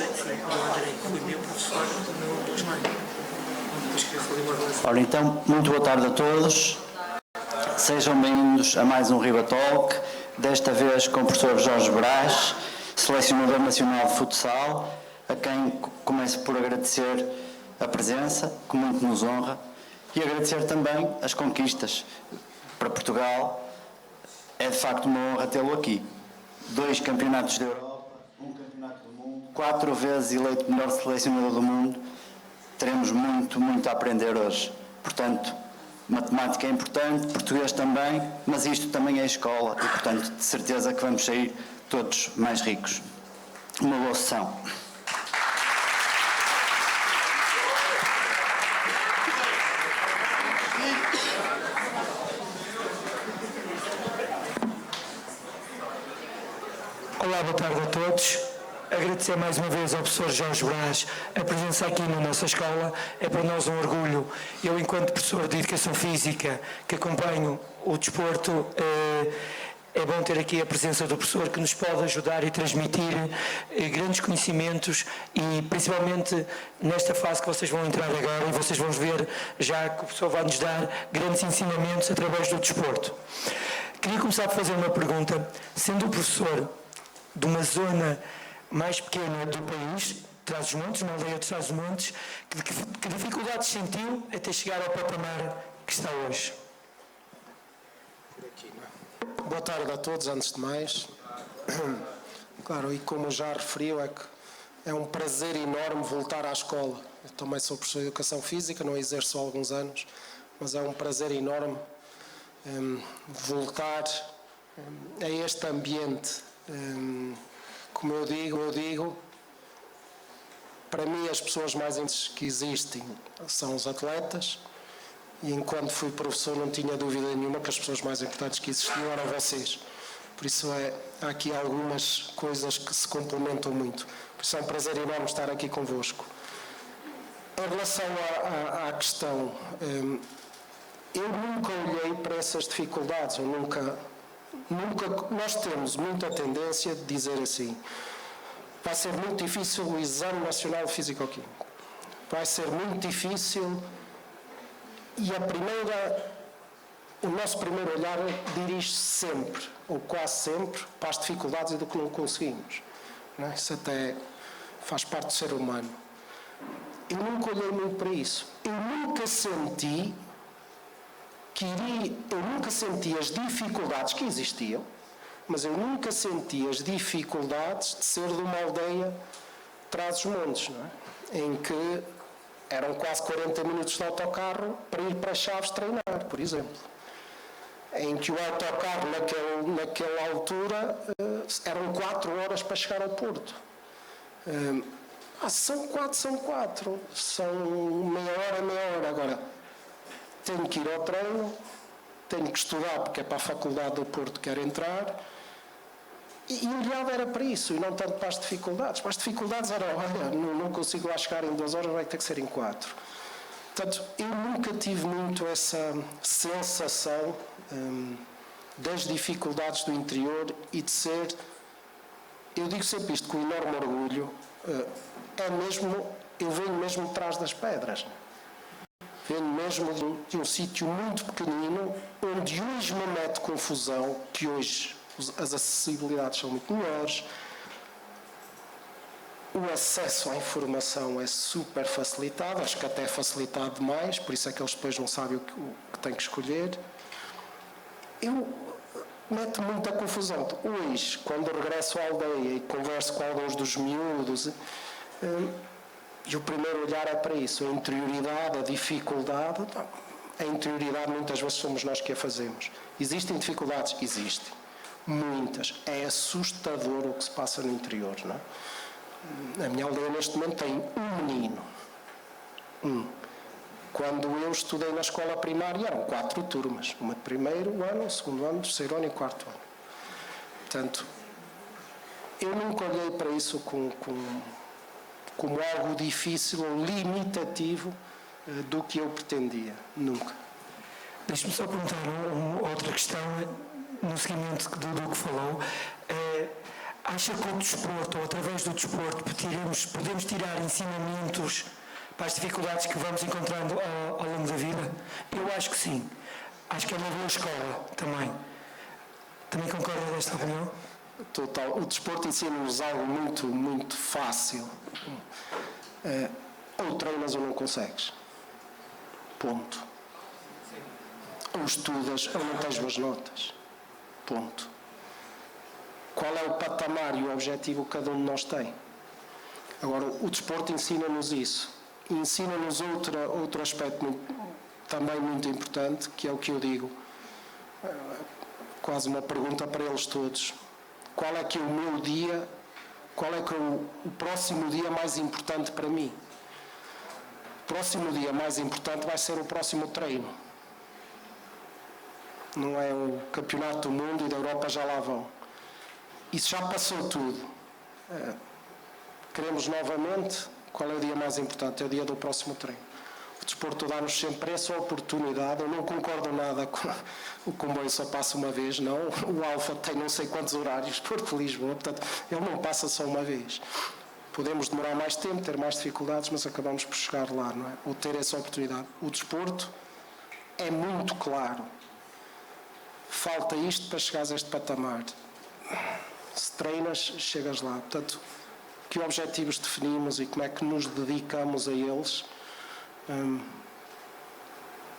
fui meu professor no Esmaio. Ora então, muito boa tarde a todos. Sejam bem-vindos a mais um Ribatalk, desta vez com o professor Jorge Brás, selecionador nacional de futsal, a quem começo por agradecer a presença, que muito nos honra, e agradecer também as conquistas para Portugal. É de facto uma honra tê-lo aqui. 2 campeonatos da Europa, 1 campeonato do mundo, 4 vezes eleito melhor selecionador do mundo. Teremos muito a aprender hoje. Portanto, matemática é importante, português também, mas isto também é escola e, portanto, de certeza que vamos sair todos mais ricos. Uma boa sessão. Olá, boa tarde a todos. Agradecer mais uma vez ao professor Jorge Brás a presença aqui na nossa escola. É para nós um orgulho. Eu, enquanto professor de Educação Física, que acompanho o desporto, é bom ter aqui a presença do professor que nos pode ajudar e transmitir grandes conhecimentos e principalmente nesta fase que vocês vão entrar agora e vocês vão ver já que o professor vai nos dar grandes ensinamentos através do desporto. Queria começar por fazer uma pergunta. Sendo o professor de uma zona mais pequena do país, Trás-os-Montes, na aldeia de Trás-os-Montes, que dificuldades sentiu até chegar ao patamar que está hoje? Boa tarde a todos, antes de mais. Claro, e como já referiu, é um prazer enorme voltar à escola. Eu também sou professor de Educação Física, não exerço há alguns anos, mas é um prazer enorme voltar a este ambiente. Como eu digo, para mim as pessoas mais importantes que existem são os atletas, e enquanto fui professor não tinha dúvida nenhuma que as pessoas mais importantes que existiam eram vocês. Por isso há aqui algumas coisas que se complementam muito. Por isso é um prazer enorme estar aqui convosco. Em relação à questão, eu nunca olhei para essas dificuldades, nós temos muita tendência de dizer assim: vai ser muito difícil o Exame Nacional de Físico-Químico, vai ser muito difícil, e o nosso primeiro olhar dirige-se sempre, ou quase sempre, para as dificuldades e do que não conseguimos. Não é? Isso até faz parte do ser humano. Eu nunca olhei muito para isso. Eu nunca senti as dificuldades que existiam, mas eu nunca senti as dificuldades de ser de uma aldeia de Trás-os-Montes, não é? Em que eram quase 40 minutos de autocarro para ir para Chaves treinar, por exemplo. Em que o autocarro, naquela altura, eram 4 horas para chegar ao Porto. São 4. São meia hora. Agora, tenho que ir ao treino, tenho que estudar porque é para a Faculdade do Porto que quero entrar, e o olhado era para isso, e não tanto para as dificuldades. Para as dificuldades era, olha, não consigo lá chegar em 2 horas, vai ter que ser em 4. Portanto, eu nunca tive muito essa sensação das dificuldades do interior e de ser, eu digo sempre isto com enorme orgulho, eu venho mesmo de trás das pedras. Venho mesmo de um sítio muito pequenino, onde hoje me mete confusão, que hoje as acessibilidades são muito melhores, o acesso à informação é super facilitado, acho que até é facilitado demais, por isso é que eles depois não sabem o que têm que escolher. Mete muita confusão. Hoje, quando regresso à aldeia e converso com alguns dos miúdos, e o primeiro olhar é para isso, a interioridade, a dificuldade. A interioridade muitas vezes somos nós que a fazemos. Existem dificuldades? Existem. Muitas. É assustador o que se passa no interior, não é? A minha aldeia neste momento tem um menino. Quando eu estudei na escola primária eram 4 turmas. Uma de primeiro ano, segundo ano, terceiro ano e quarto ano. Portanto, eu nunca olhei para isso como algo difícil ou limitativo do que eu pretendia. Nunca. Deixe-me só perguntar outra questão no seguimento do que falou. acha que o desporto, ou através do desporto, podemos tirar ensinamentos para as dificuldades que vamos encontrando ao longo da vida? Eu acho que sim. Acho que é uma boa escola também. Também concorda desta opinião? Total. O desporto ensina-nos algo muito, muito fácil. Ou treinas ou não consegues. Ponto. Ou estudas ou não tens boas notas. Ponto. Qual é o patamar e o objetivo que cada um de nós tem? Agora, o desporto ensina-nos isso. E ensina-nos outro aspecto também muito importante, que é o que eu digo, quase uma pergunta para eles todos. Qual é que é o meu dia, qual é que é o próximo dia mais importante para mim? O próximo dia mais importante vai ser o próximo treino. Não é o campeonato do mundo e da Europa, já lá vão. Isso já passou tudo. Queremos novamente, qual é o dia mais importante? É o dia do próximo treino. O desporto dá-nos sempre essa oportunidade. Eu não concordo nada com o comboio só passa uma vez, não. O Alfa tem não sei quantos horários, Porto-Lisboa, portanto, ele não passa só uma vez. Podemos demorar mais tempo, ter mais dificuldades, mas acabamos por chegar lá, não é? Ou ter essa oportunidade. O desporto é muito claro. Falta isto para chegares a este patamar. Se treinas, chegas lá. Portanto, que objetivos definimos e como é que nos dedicamos a eles.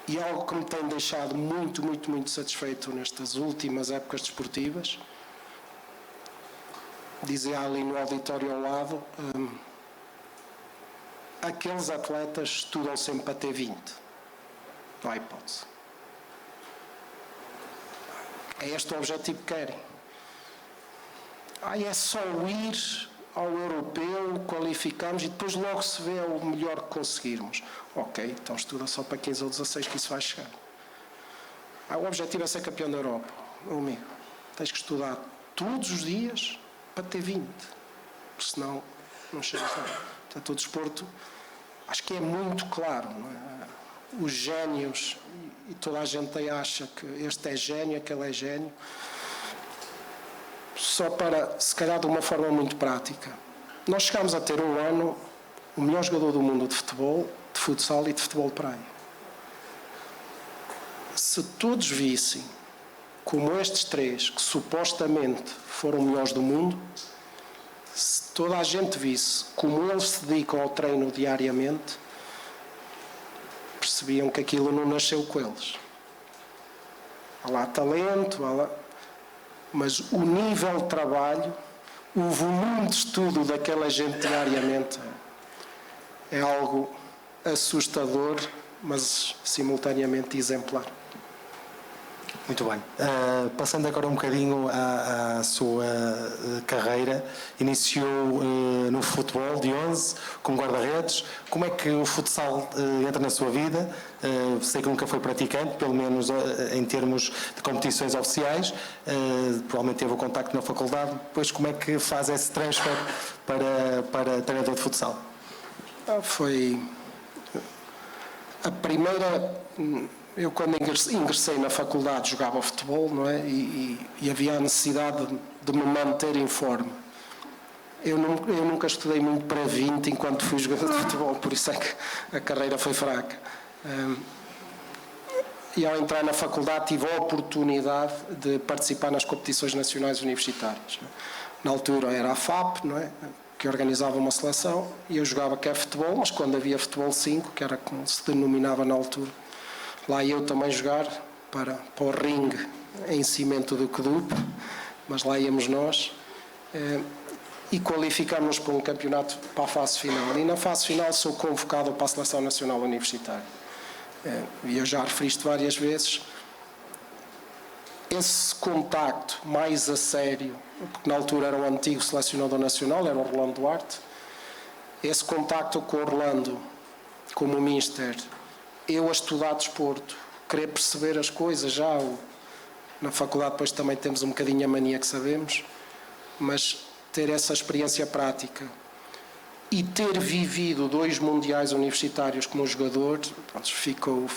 E algo que me tem deixado muito, muito, muito satisfeito nestas últimas épocas desportivas, dizia ali no auditório ao lado, aqueles atletas estudam sempre para ter 20. Não há hipótese. É este o objetivo que querem. É só ir ao europeu, qualificamos e depois logo se vê o melhor que conseguirmos. Ok, então estuda só para 15 ou 16 que isso vai chegar. O objetivo é ser campeão da Europa. Meu amigo, tens que estudar todos os dias para ter 20. Porque senão não chegas lá. Portanto, o desporto, acho que é muito claro. Não é? Os génios, e toda a gente acha que este é gênio, aquele é gênio. Só para, se calhar de uma forma muito prática. Nós chegámos a ter um ano o melhor jogador do mundo de futebol, de futsal e de futebol de praia. Se todos vissem como estes três, que supostamente foram melhores do mundo, se toda a gente visse como eles se dedicam ao treino diariamente, percebiam que aquilo não nasceu com eles. Há lá talento, há lá... mas o nível de trabalho, o volume de estudo daquela gente diariamente é algo assustador, mas simultaneamente exemplar. Muito bem. Passando agora um bocadinho à sua carreira, iniciou no futebol de 11, como guarda-redes. Como é que o futsal entra na sua vida? Sei que nunca foi praticante, pelo menos em termos de competições oficiais. Provavelmente teve o contacto na faculdade. Depois, como é que faz esse transfer para treinador de futsal? Foi a primeira... Eu, quando ingressei na faculdade, jogava futebol, não é? E havia a necessidade de me manter em forma. Eu nunca estudei muito para 20 enquanto fui jogador de futebol, por isso é que a carreira foi fraca. E ao entrar na faculdade tive a oportunidade de participar nas competições nacionais universitárias. Na altura era a FAP, não é? Que organizava uma seleção, e eu jogava quer futebol, mas quando havia futebol 5, que era como se denominava na altura, lá eu também jogar para o ringue em cimento do Quedupe, mas lá íamos nós e qualificámos-nos para um campeonato para a fase final. E na fase final sou convocado para a Seleção Nacional Universitária. E eu já referi isto várias vezes. Esse contacto mais a sério, porque na altura era o antigo selecionador nacional, era o Orlando Duarte, esse contacto com o Orlando, como o Mister, eu a estudar desporto, querer perceber as coisas já, na faculdade depois também temos um bocadinho a mania que sabemos, mas ter essa experiência prática e ter vivido 2 mundiais universitários como jogador, ficou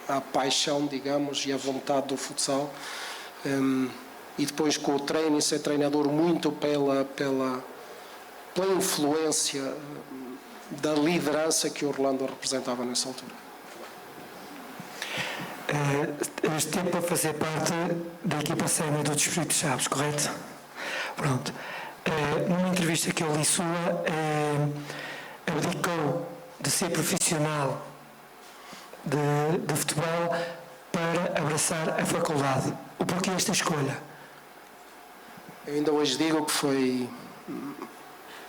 a paixão, digamos, e a vontade do futsal. e depois com o treino e ser treinador muito pela influência da liderança que o Orlando representava nessa altura. Esteve para fazer parte da equipa sénior do Distrito de Chaves, correto? Pronto. Numa entrevista que eu li sua, abdicou de ser profissional de futebol para abraçar a faculdade. O porquê esta escolha? Eu ainda hoje digo que foi...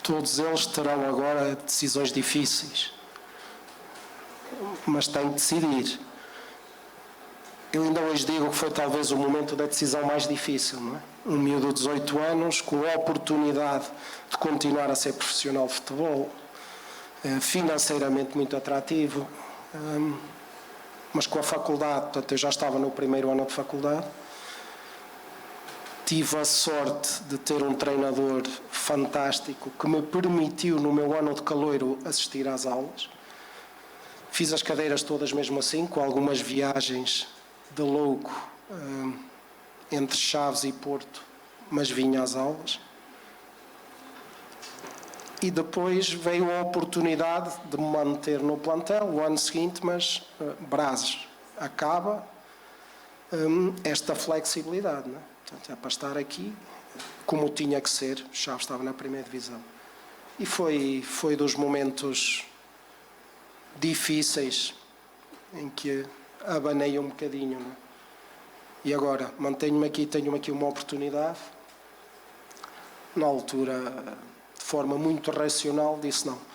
Todos eles terão agora decisões difíceis, mas têm de decidir. Eu ainda hoje digo que foi talvez o momento da decisão mais difícil, não é? Um miúdo de 18 anos, com a oportunidade de continuar a ser profissional de futebol, financeiramente muito atrativo, mas com a faculdade, portanto eu já estava no primeiro ano de faculdade, tive a sorte de ter um treinador fantástico que me permitiu, no meu ano de caloiro, assistir às aulas. Fiz as cadeiras todas mesmo assim, com algumas viagens de louco entre Chaves e Porto, mas vinha às aulas. E depois veio a oportunidade de me manter no plantel o ano seguinte, mas Brazos acaba esta flexibilidade, não é? Portanto, é para estar aqui como tinha que ser. Chaves estava na primeira divisão. E foi dos momentos difíceis em que abanei um bocadinho. Não é? E agora, mantenho-me aqui, tenho aqui uma oportunidade. Na altura, de forma muito racional, disse não.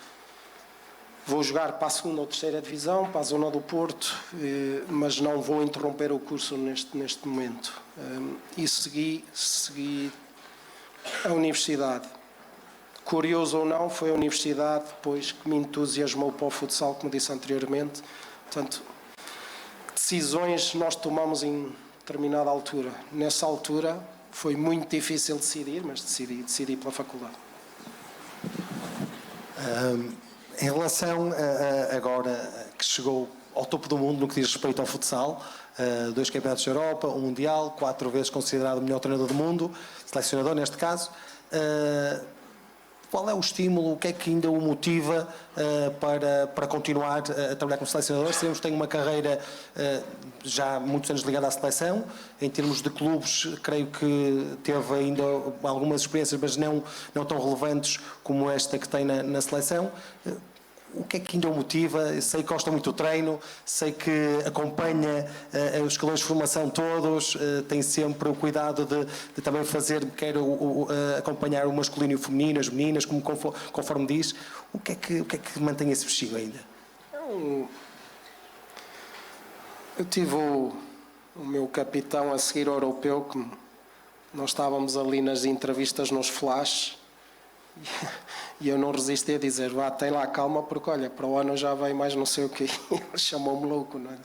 Vou jogar para a segunda ou terceira divisão, para a zona do Porto, mas não vou interromper o curso neste momento. E segui a universidade. Curioso ou não, foi a universidade depois que me entusiasmou para o futsal, como disse anteriormente. Portanto, decisões nós tomamos em determinada altura. Nessa altura foi muito difícil decidir, mas decidi pela faculdade. Em relação a agora que chegou ao topo do mundo no que diz respeito ao futsal, 2 campeonatos da Europa, um Mundial, 4 vezes considerado o melhor treinador do mundo, selecionador neste caso, qual é o estímulo, o que é que ainda o motiva para continuar a trabalhar como selecionador? Sabemos que tem uma carreira já há muitos anos ligada à seleção, em termos de clubes, creio que teve ainda algumas experiências, mas não tão relevantes como esta que tem na seleção. O que é que ainda o motiva? Sei que gosta muito do treino, sei que acompanha os escalões de formação todos, tem sempre o cuidado de também fazer, quer acompanhar o masculino e o feminino, as meninas, conforme diz. O que é que mantém esse bichinho ainda? Eu tive o meu capitão a seguir ao europeu, que nós estávamos ali nas entrevistas, nos flash, e eu não resisti a dizer, vá, tem lá calma, porque olha, para o ano já vem mais não sei o quê. Ele chamou-me louco, não é?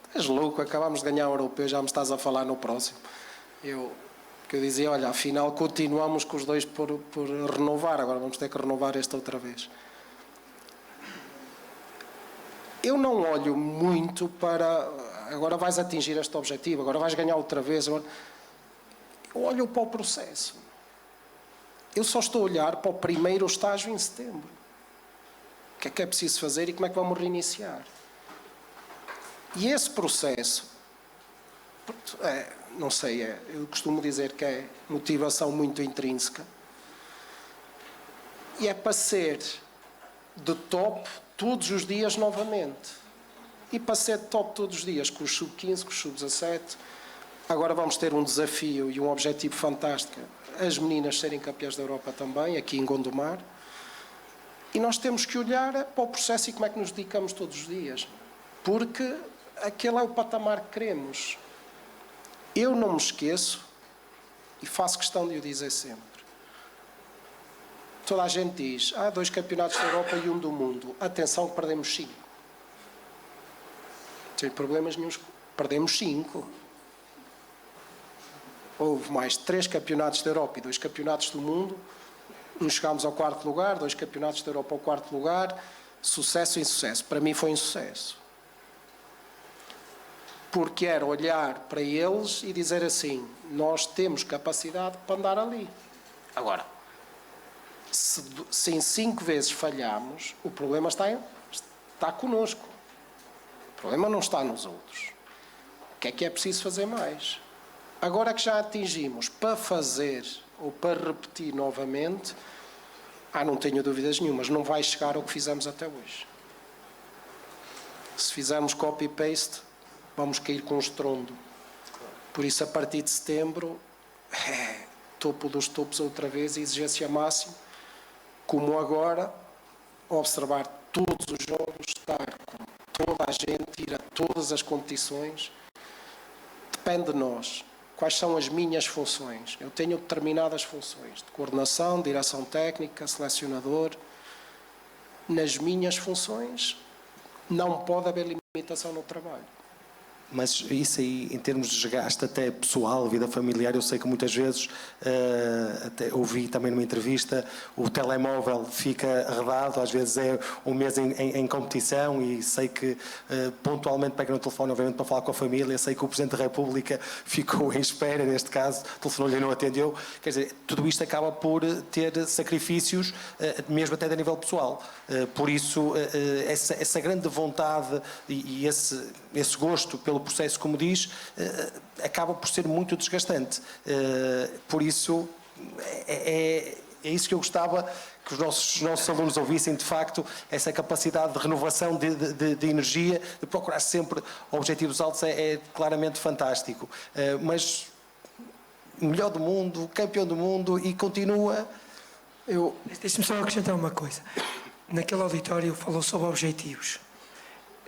Estás louco, acabámos de ganhar o europeu, já me estás a falar no próximo. Eu dizia, olha, afinal continuamos com os dois por renovar, agora vamos ter que renovar esta outra vez. Eu não olho muito para, agora vais atingir este objetivo, agora vais ganhar outra vez. Agora... Eu olho para o processo. Eu só estou a olhar para o primeiro estágio em setembro. O que é preciso fazer e como é que vamos reiniciar? E esse processo, não sei, eu costumo dizer que é motivação muito intrínseca. E é para ser de top todos os dias novamente. E para ser de top todos os dias, com os sub-15, com os sub-17. Agora vamos ter um desafio e um objetivo fantástico. As meninas serem campeãs da Europa também, aqui em Gondomar. E nós temos que olhar para o processo e como é que nos dedicamos todos os dias. Porque aquele é o patamar que queremos. Eu não me esqueço, e faço questão de o dizer sempre. Toda a gente diz, 2 campeonatos da Europa e 1 do mundo. Atenção que perdemos 5. Sem problemas nenhums, perdemos 5. Houve mais 3 campeonatos da Europa e 2 campeonatos do mundo. Chegámos ao 4º lugar, 2 campeonatos da Europa ao 4º lugar. Sucesso em sucesso. Para mim foi um sucesso. porque era olhar para eles e dizer assim, nós temos capacidade para andar ali. Agora, se em 5 vezes falhamos, o problema está connosco. O problema não está nos outros. O que é preciso fazer mais? Agora que já atingimos, para fazer ou para repetir novamente, não tenho dúvidas nenhumas, não vai chegar ao que fizemos até hoje. Se fizermos copy-paste, vamos cair com um estrondo. Por isso, a partir de setembro, topo dos topos outra vez, exigência máxima, como agora, observar todos os jogos, estar com toda a gente, ir a todas as competições. Depende de nós. Quais são as minhas funções? Eu tenho determinadas funções de coordenação, direção técnica, selecionador. Nas minhas funções, não pode haver limitação no trabalho. Mas isso aí, em termos de desgaste até pessoal, vida familiar, eu sei que muitas vezes, até ouvi também numa entrevista, o telemóvel fica arredado, às vezes é um mês em competição e sei que pontualmente pega no telefone, obviamente, para falar com a família, sei que o Presidente da República ficou em espera, neste caso, telefonou-lhe e não atendeu. Quer dizer, tudo isto acaba por ter sacrifícios, mesmo até a nível pessoal. Por isso, essa grande vontade e esse gosto pelo processo, como diz, acaba por ser muito desgastante. Por isso, é isso que eu gostava que os nossos alunos ouvissem, de facto, essa capacidade de renovação de energia, de procurar sempre objetivos altos, é claramente fantástico. Mas melhor do mundo, campeão do mundo, e continua... Deixe-me só acrescentar uma coisa. Naquele auditório falou sobre objetivos.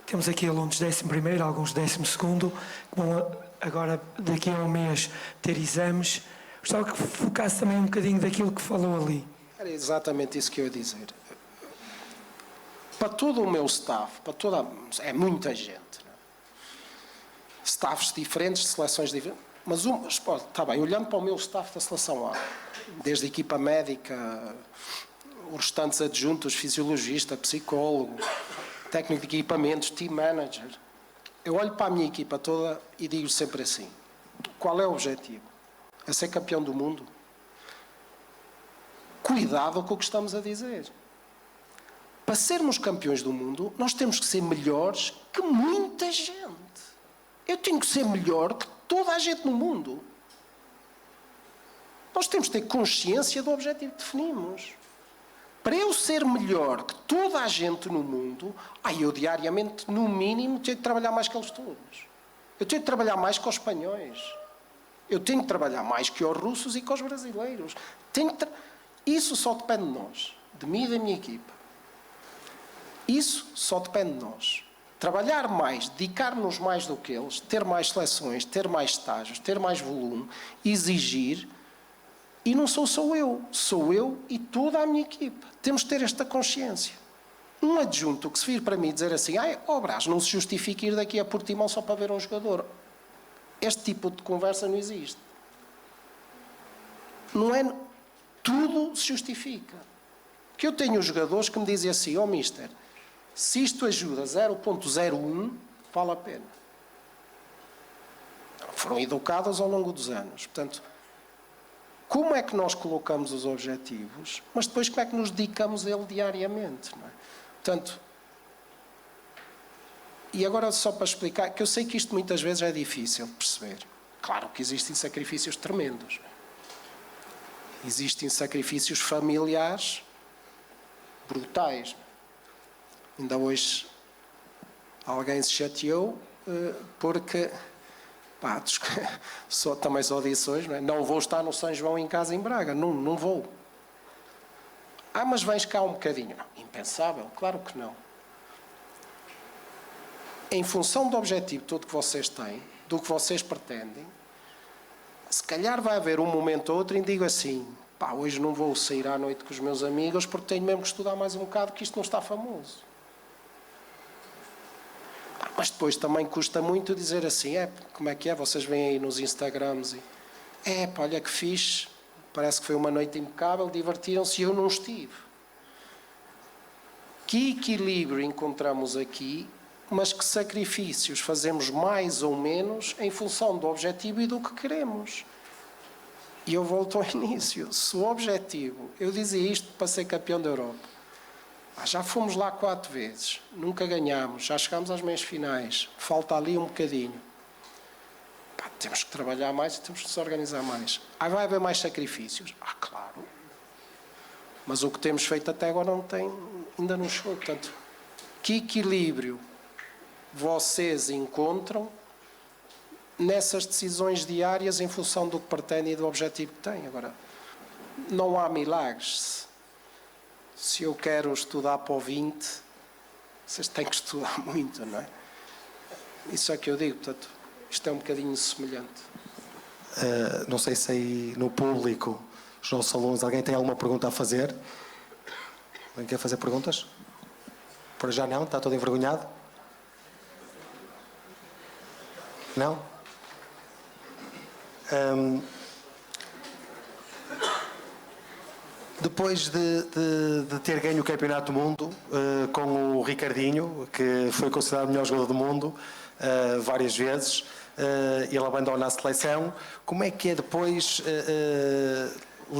Temos aqui alunos de 11º, alguns de 12º, que vão agora, daqui a um mês, ter exames. Gostava que focasse também um bocadinho daquilo que falou ali. Era exatamente isso que eu ia dizer. Para todo o meu staff, é muita gente, não é? Staffs diferentes, de seleções diferentes, mas está bem, olhando para o meu staff da seleção A, desde a equipa médica, os restantes adjuntos, fisiologista, psicólogo, técnico de equipamentos, team manager. Eu olho para a minha equipa toda e digo sempre assim, qual é o objetivo? É ser campeão do mundo? Cuidado com o que estamos a dizer. Para sermos campeões do mundo, nós temos que ser melhores que muita gente. Eu tenho que ser melhor que toda a gente no mundo. Nós temos que ter consciência do objetivo que definimos. Para eu ser melhor que toda a gente no mundo, eu diariamente, no mínimo, tenho que trabalhar mais que eles todos. Eu tenho que trabalhar mais que os espanhóis. Eu tenho que trabalhar mais que os russos e que os brasileiros. Isso só depende de nós, de mim e da minha equipa. Isso só depende de nós. Trabalhar mais, dedicar-nos mais do que eles, ter mais seleções, ter mais estágios, ter mais volume, exigir. E não sou só eu, sou eu e toda a minha equipa. Temos de ter esta consciência. Um adjunto que se vir para mim dizer assim, Brás, não se justifica ir daqui a Portimão só para ver um jogador. Este tipo de conversa não existe. Não é... Tudo se justifica. Porque eu tenho jogadores que me dizem assim, mister, se isto ajuda 0.01, vale a pena. Foram educados ao longo dos anos. Portanto, como é que nós colocamos os objetivos, mas depois como é que nos dedicamos a ele diariamente, não é? Portanto, e agora só para explicar, que eu sei que isto muitas vezes é difícil de perceber. Claro que existem sacrifícios tremendos. Existem sacrifícios familiares brutais. Ainda hoje alguém se chateou porque... também só disse hoje, não vou estar no São João em casa em Braga, não vou. Mas vens cá um bocadinho. Não, impensável, claro que não. Em função do objetivo todo que vocês têm, do que vocês pretendem, se calhar vai haver um momento ou outro em que digo assim, hoje não vou sair à noite com os meus amigos porque tenho mesmo que estudar mais um bocado que isto não está famoso. Mas depois também custa muito dizer assim, como é que é? Vocês veem aí nos Instagrams e... olha que fixe, parece que foi uma noite impecável, divertiram-se e eu não estive. Que equilíbrio encontramos aqui mas que sacrifícios fazemos mais ou menos em função do objetivo e do que queremos. E eu volto ao início. Se o objetivo, eu dizia isto para ser campeão da Europa, já fomos lá 4 vezes, nunca ganhámos, já chegámos às meias finais, falta ali um bocadinho. Temos que trabalhar mais e temos que se organizar mais. Vai haver mais sacrifícios? Claro. Mas o que temos feito até agora ainda não chegou. Portanto, que equilíbrio vocês encontram nessas decisões diárias em função do que pretendem e do objetivo que têm? Agora, não há milagres. Se eu quero estudar para o 20, vocês têm que estudar muito, não é? Isso é que eu digo, portanto, isto é um bocadinho semelhante. Não sei se aí no público, os nossos alunos, alguém tem alguma pergunta a fazer? Alguém quer fazer perguntas? Por já não? Está todo envergonhado? Não? Depois de ter ganho o Campeonato do Mundo com o Ricardinho, que foi considerado o melhor jogador do mundo várias vezes, ele abandona a seleção, como é que é depois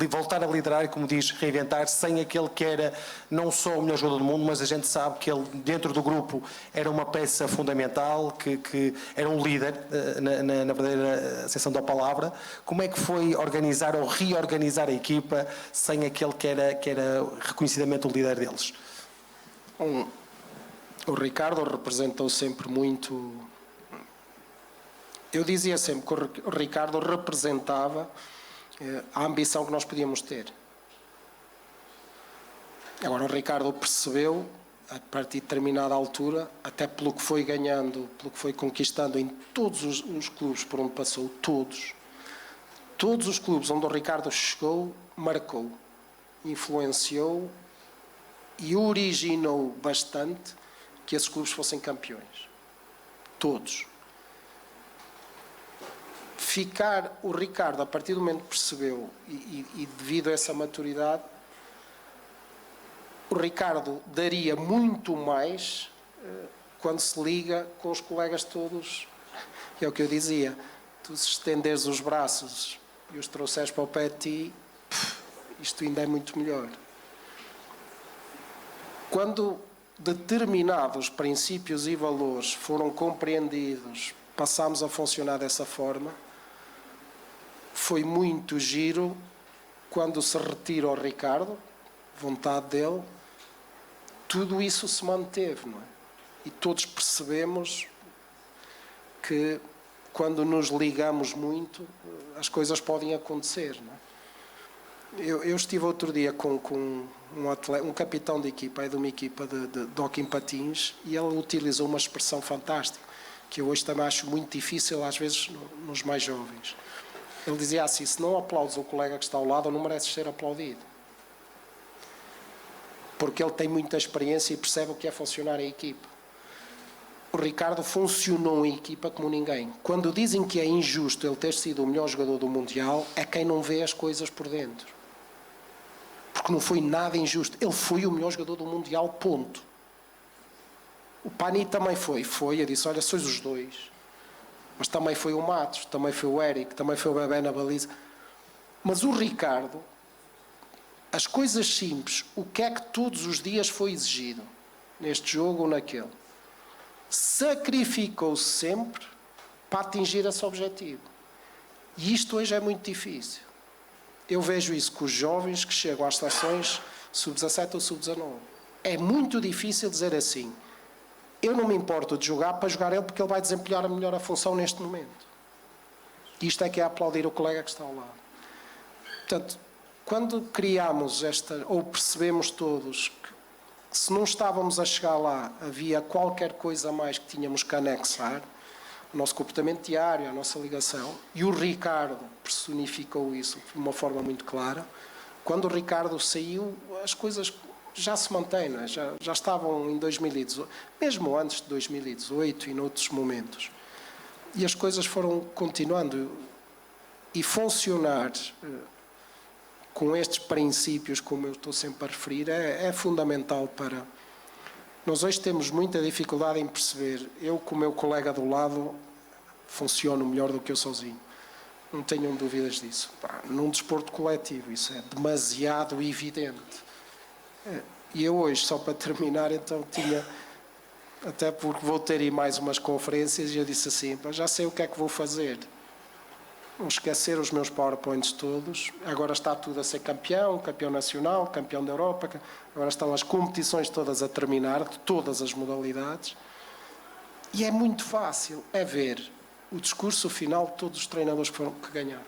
voltar a liderar e, como diz, reinventar sem aquele que era não só o melhor jogador do mundo, mas a gente sabe que ele dentro do grupo era uma peça fundamental, que era um líder na verdadeira acessão da palavra. Como é que foi organizar ou reorganizar a equipa sem aquele que era reconhecidamente o líder deles? O Ricardo representou sempre muito. Eu dizia sempre que o Ricardo representava a ambição que nós podíamos ter. Agora, o Ricardo percebeu, a partir de determinada altura, até pelo que foi ganhando, pelo que foi conquistando em todos os clubes por onde passou, todos os clubes onde o Ricardo chegou, marcou, influenciou e originou bastante que esses clubes fossem campeões. Todos. O Ricardo, a partir do momento que percebeu, e devido a essa maturidade, o Ricardo daria muito mais quando se liga com os colegas todos. É o que eu dizia, tu se estenderes os braços e os trouxeres para o pé de ti, isto ainda é muito melhor. Quando determinados princípios e valores foram compreendidos, passámos a funcionar dessa forma. Foi muito giro quando se retira o Ricardo, vontade dele, tudo isso se manteve, não é? E todos percebemos que quando nos ligamos muito, as coisas podem acontecer, não é? Eu estive outro dia com um capitão de equipa, de uma equipa de hóquei em patins, e ele utilizou uma expressão fantástica, que eu hoje também acho muito difícil, às vezes, nos mais jovens. Ele dizia assim: se não aplaudes o colega que está ao lado, não mereces ser aplaudido. Porque ele tem muita experiência e percebe o que é funcionar em equipa. O Ricardo funcionou em equipa como ninguém. Quando dizem que é injusto ele ter sido o melhor jogador do Mundial, é quem não vê as coisas por dentro. Porque não foi nada injusto. Ele foi o melhor jogador do Mundial, ponto. O Pani também foi. Eu disse: olha, sois os dois. Mas também foi o Matos, também foi o Érico, também foi o Bebé na baliza. Mas o Ricardo, as coisas simples, o que é que todos os dias foi exigido, neste jogo ou naquele, sacrificou-se sempre para atingir esse objetivo. E isto hoje é muito difícil. Eu vejo isso com os jovens que chegam às seleções sub-17 ou sub-19. É muito difícil dizer assim: eu não me importo de jogar para jogar ele, porque ele vai desempenhar melhor a função neste momento. Isto é que é aplaudir o colega que está ao lado. Portanto, quando criámos ou percebemos todos que se não estávamos a chegar lá, havia qualquer coisa a mais que tínhamos que anexar, o nosso comportamento diário, a nossa ligação, e o Ricardo personificou isso de uma forma muito clara. Quando o Ricardo saiu, as coisas já se mantêm, não é? já estavam em 2018, mesmo antes de 2018 e noutros momentos. E as coisas foram continuando. E funcionar com estes princípios, como eu estou sempre a referir, é fundamental Nós hoje temos muita dificuldade em perceber, eu com o meu colega do lado funciono melhor do que eu sozinho. Não tenham dúvidas disso. Num desporto coletivo, isso é demasiado evidente. E eu hoje, só para terminar, então tinha, até porque vou ter aí mais umas conferências, e eu disse assim, já sei o que é que vou fazer. Vou esquecer os meus PowerPoints todos, agora está tudo a ser campeão nacional, campeão da Europa, agora estão as competições todas a terminar, de todas as modalidades, e é muito fácil, é ver o discurso final de todos os treinadores que ganharam.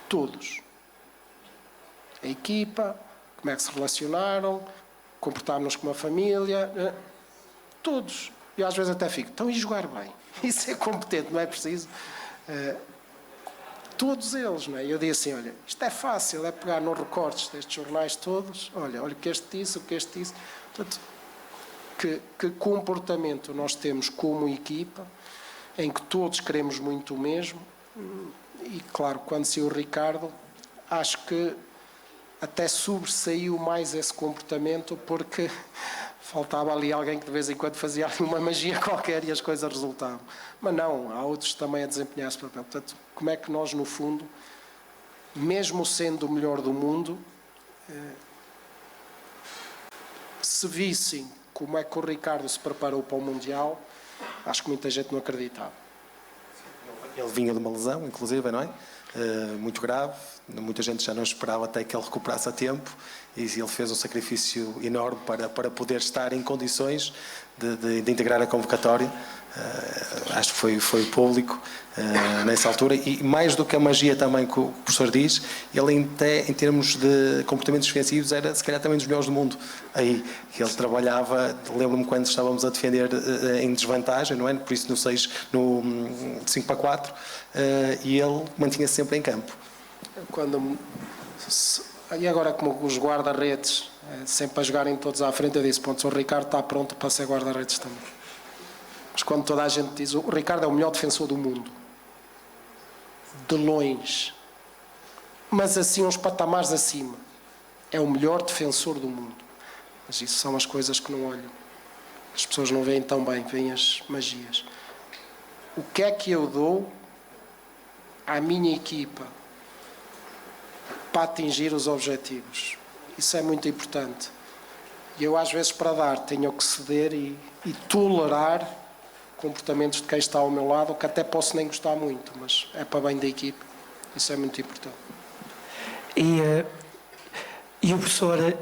Todos. A equipa, como é que se relacionaram, comportámos-nos como uma família, todos. E às vezes até fico, então e jogar bem? Isso é competente, não é preciso? Todos eles, não é? Eu disse assim, olha, isto é fácil, é pegar nos recortes destes jornais todos, olha o que este disse, o que este disse. Portanto, que comportamento nós temos como equipa, em que todos queremos muito o mesmo, e claro, quando saiu o Ricardo, acho que até sobressaiu mais esse comportamento, porque faltava ali alguém que de vez em quando fazia uma magia qualquer e as coisas resultavam. Mas não, há outros também a desempenhar esse papel. Portanto, como é que nós, no fundo, mesmo sendo o melhor do mundo, se vissem como é que o Ricardo se preparou para o Mundial, acho que muita gente não acreditava. Ele vinha de uma lesão, inclusive, não é? Muito grave, muita gente já não esperava até que ele recuperasse a tempo, e ele fez um sacrifício enorme para poder estar em condições de integrar a convocatória. Acho que foi o público nessa altura, e mais do que a magia também que o professor diz, ele até em termos de comportamentos defensivos era se calhar também dos melhores do mundo. Aí que ele trabalhava, lembro-me quando estávamos a defender em desvantagem, não é? Por isso no 5 para 4, e ele mantinha-se sempre em campo. E agora, como os guarda-redes sempre a jogarem todos à frente, eu disse, o Ricardo está pronto para ser guarda-redes também. Mas quando toda a gente diz, o Ricardo é o melhor defensor do mundo, de longe, mas assim uns patamares acima, é o melhor defensor do mundo. Mas isso são as coisas que não olham, as pessoas não veem tão bem, veem as magias. O que é que eu dou à minha equipa para atingir os objetivos? Isso é muito importante. E eu às vezes, para dar, tenho que ceder e tolerar comportamentos de quem está ao meu lado, que até posso nem gostar muito, mas é para bem da equipe. Isso é muito importante. E o professor,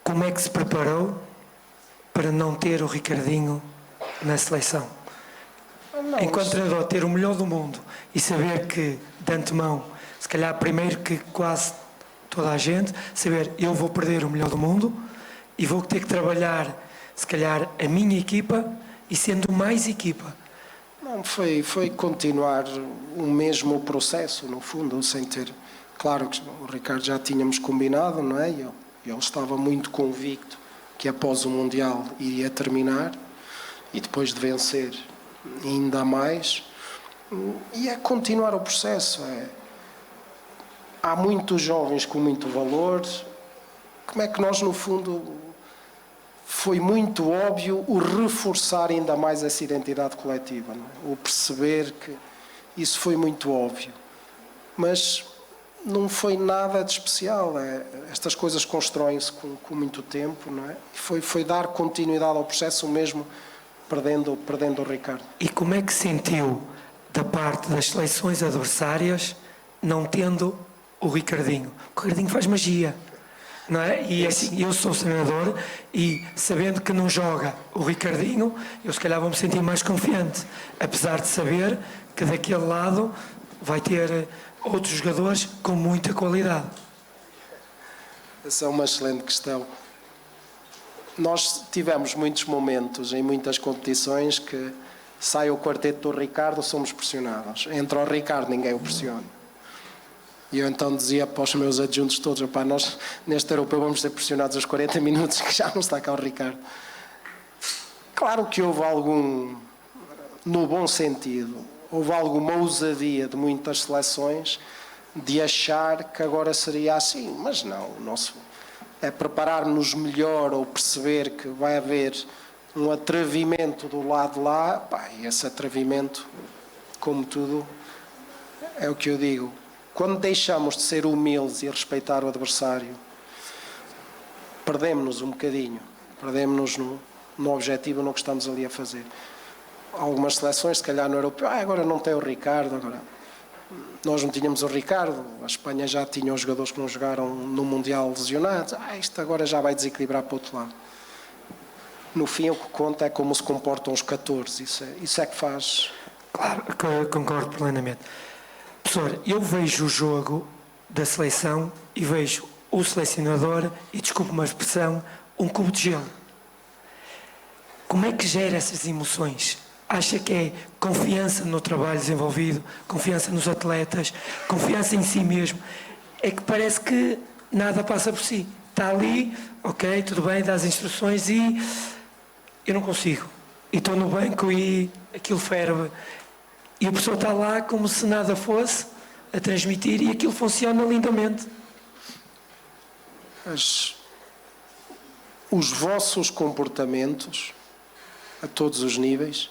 como é que se preparou para não ter o Ricardinho na seleção? Enquanto treinador, ter o melhor do mundo e saber que, de antemão, se calhar primeiro que quase toda a gente, saber eu vou perder o melhor do mundo e vou ter que trabalhar, se calhar, a minha equipa e sendo mais equipa. Não, foi continuar o mesmo processo, no fundo, sem ter... Claro que o Ricardo já tínhamos combinado, não é? Ele estava muito convicto que após o Mundial iria terminar e depois de vencer ainda mais. E é continuar o processo. Há muitos jovens com muito valor. Como é que nós, no fundo... Foi muito óbvio o reforçar ainda mais essa identidade coletiva, não é? O perceber que isso foi muito óbvio. Mas não foi nada de especial. Estas coisas constroem-se com muito tempo, não é? Foi dar continuidade ao processo mesmo perdendo o Ricardo. E como é que sentiu da parte das seleções adversárias não tendo o Ricardinho? O Ricardinho faz magia. Não é? E assim, eu sou treinador e sabendo que não joga o Ricardinho, eu se calhar vou-me sentir mais confiante, apesar de saber que daquele lado vai ter outros jogadores com muita qualidade. Essa é uma excelente questão. Nós tivemos muitos momentos em muitas competições que sai o quarteto do Ricardo, somos pressionados. Entra o Ricardo, ninguém o pressiona. E eu então dizia para os meus adjuntos todos, nós neste europeu vamos ser pressionados aos 40 minutos, que já não está cá o Ricardo. Claro que houve algum, no bom sentido, houve alguma ousadia de muitas seleções de achar que agora seria assim, mas não, é preparar-nos melhor ou perceber que vai haver um atrevimento do lado de lá, pá, e esse atrevimento, como tudo, é o que eu digo. Quando deixamos de ser humildes e respeitar o adversário, perdemos-nos um bocadinho, perdemos-nos no objetivo, no que estamos ali a fazer. Algumas seleções, se calhar no europeu, agora não tem o Ricardo, agora nós não tínhamos o Ricardo, a Espanha já tinha os jogadores que não jogaram no Mundial lesionados, isto agora já vai desequilibrar para o outro lado. No fim, o que conta é como se comportam os 14, isso é que faz. Claro, concordo plenamente. Professor, eu vejo o jogo da seleção e vejo o selecionador, e desculpe uma expressão, um cubo de gelo. Como é que gera essas emoções? Acha que é confiança no trabalho desenvolvido, confiança nos atletas, confiança em si mesmo? É que parece que nada passa por si. Está ali, ok, tudo bem, dá as instruções e eu não consigo. E estou no banco e aquilo ferve. E a pessoa está lá como se nada fosse a transmitir e aquilo funciona lindamente. Os vossos comportamentos, a todos os níveis,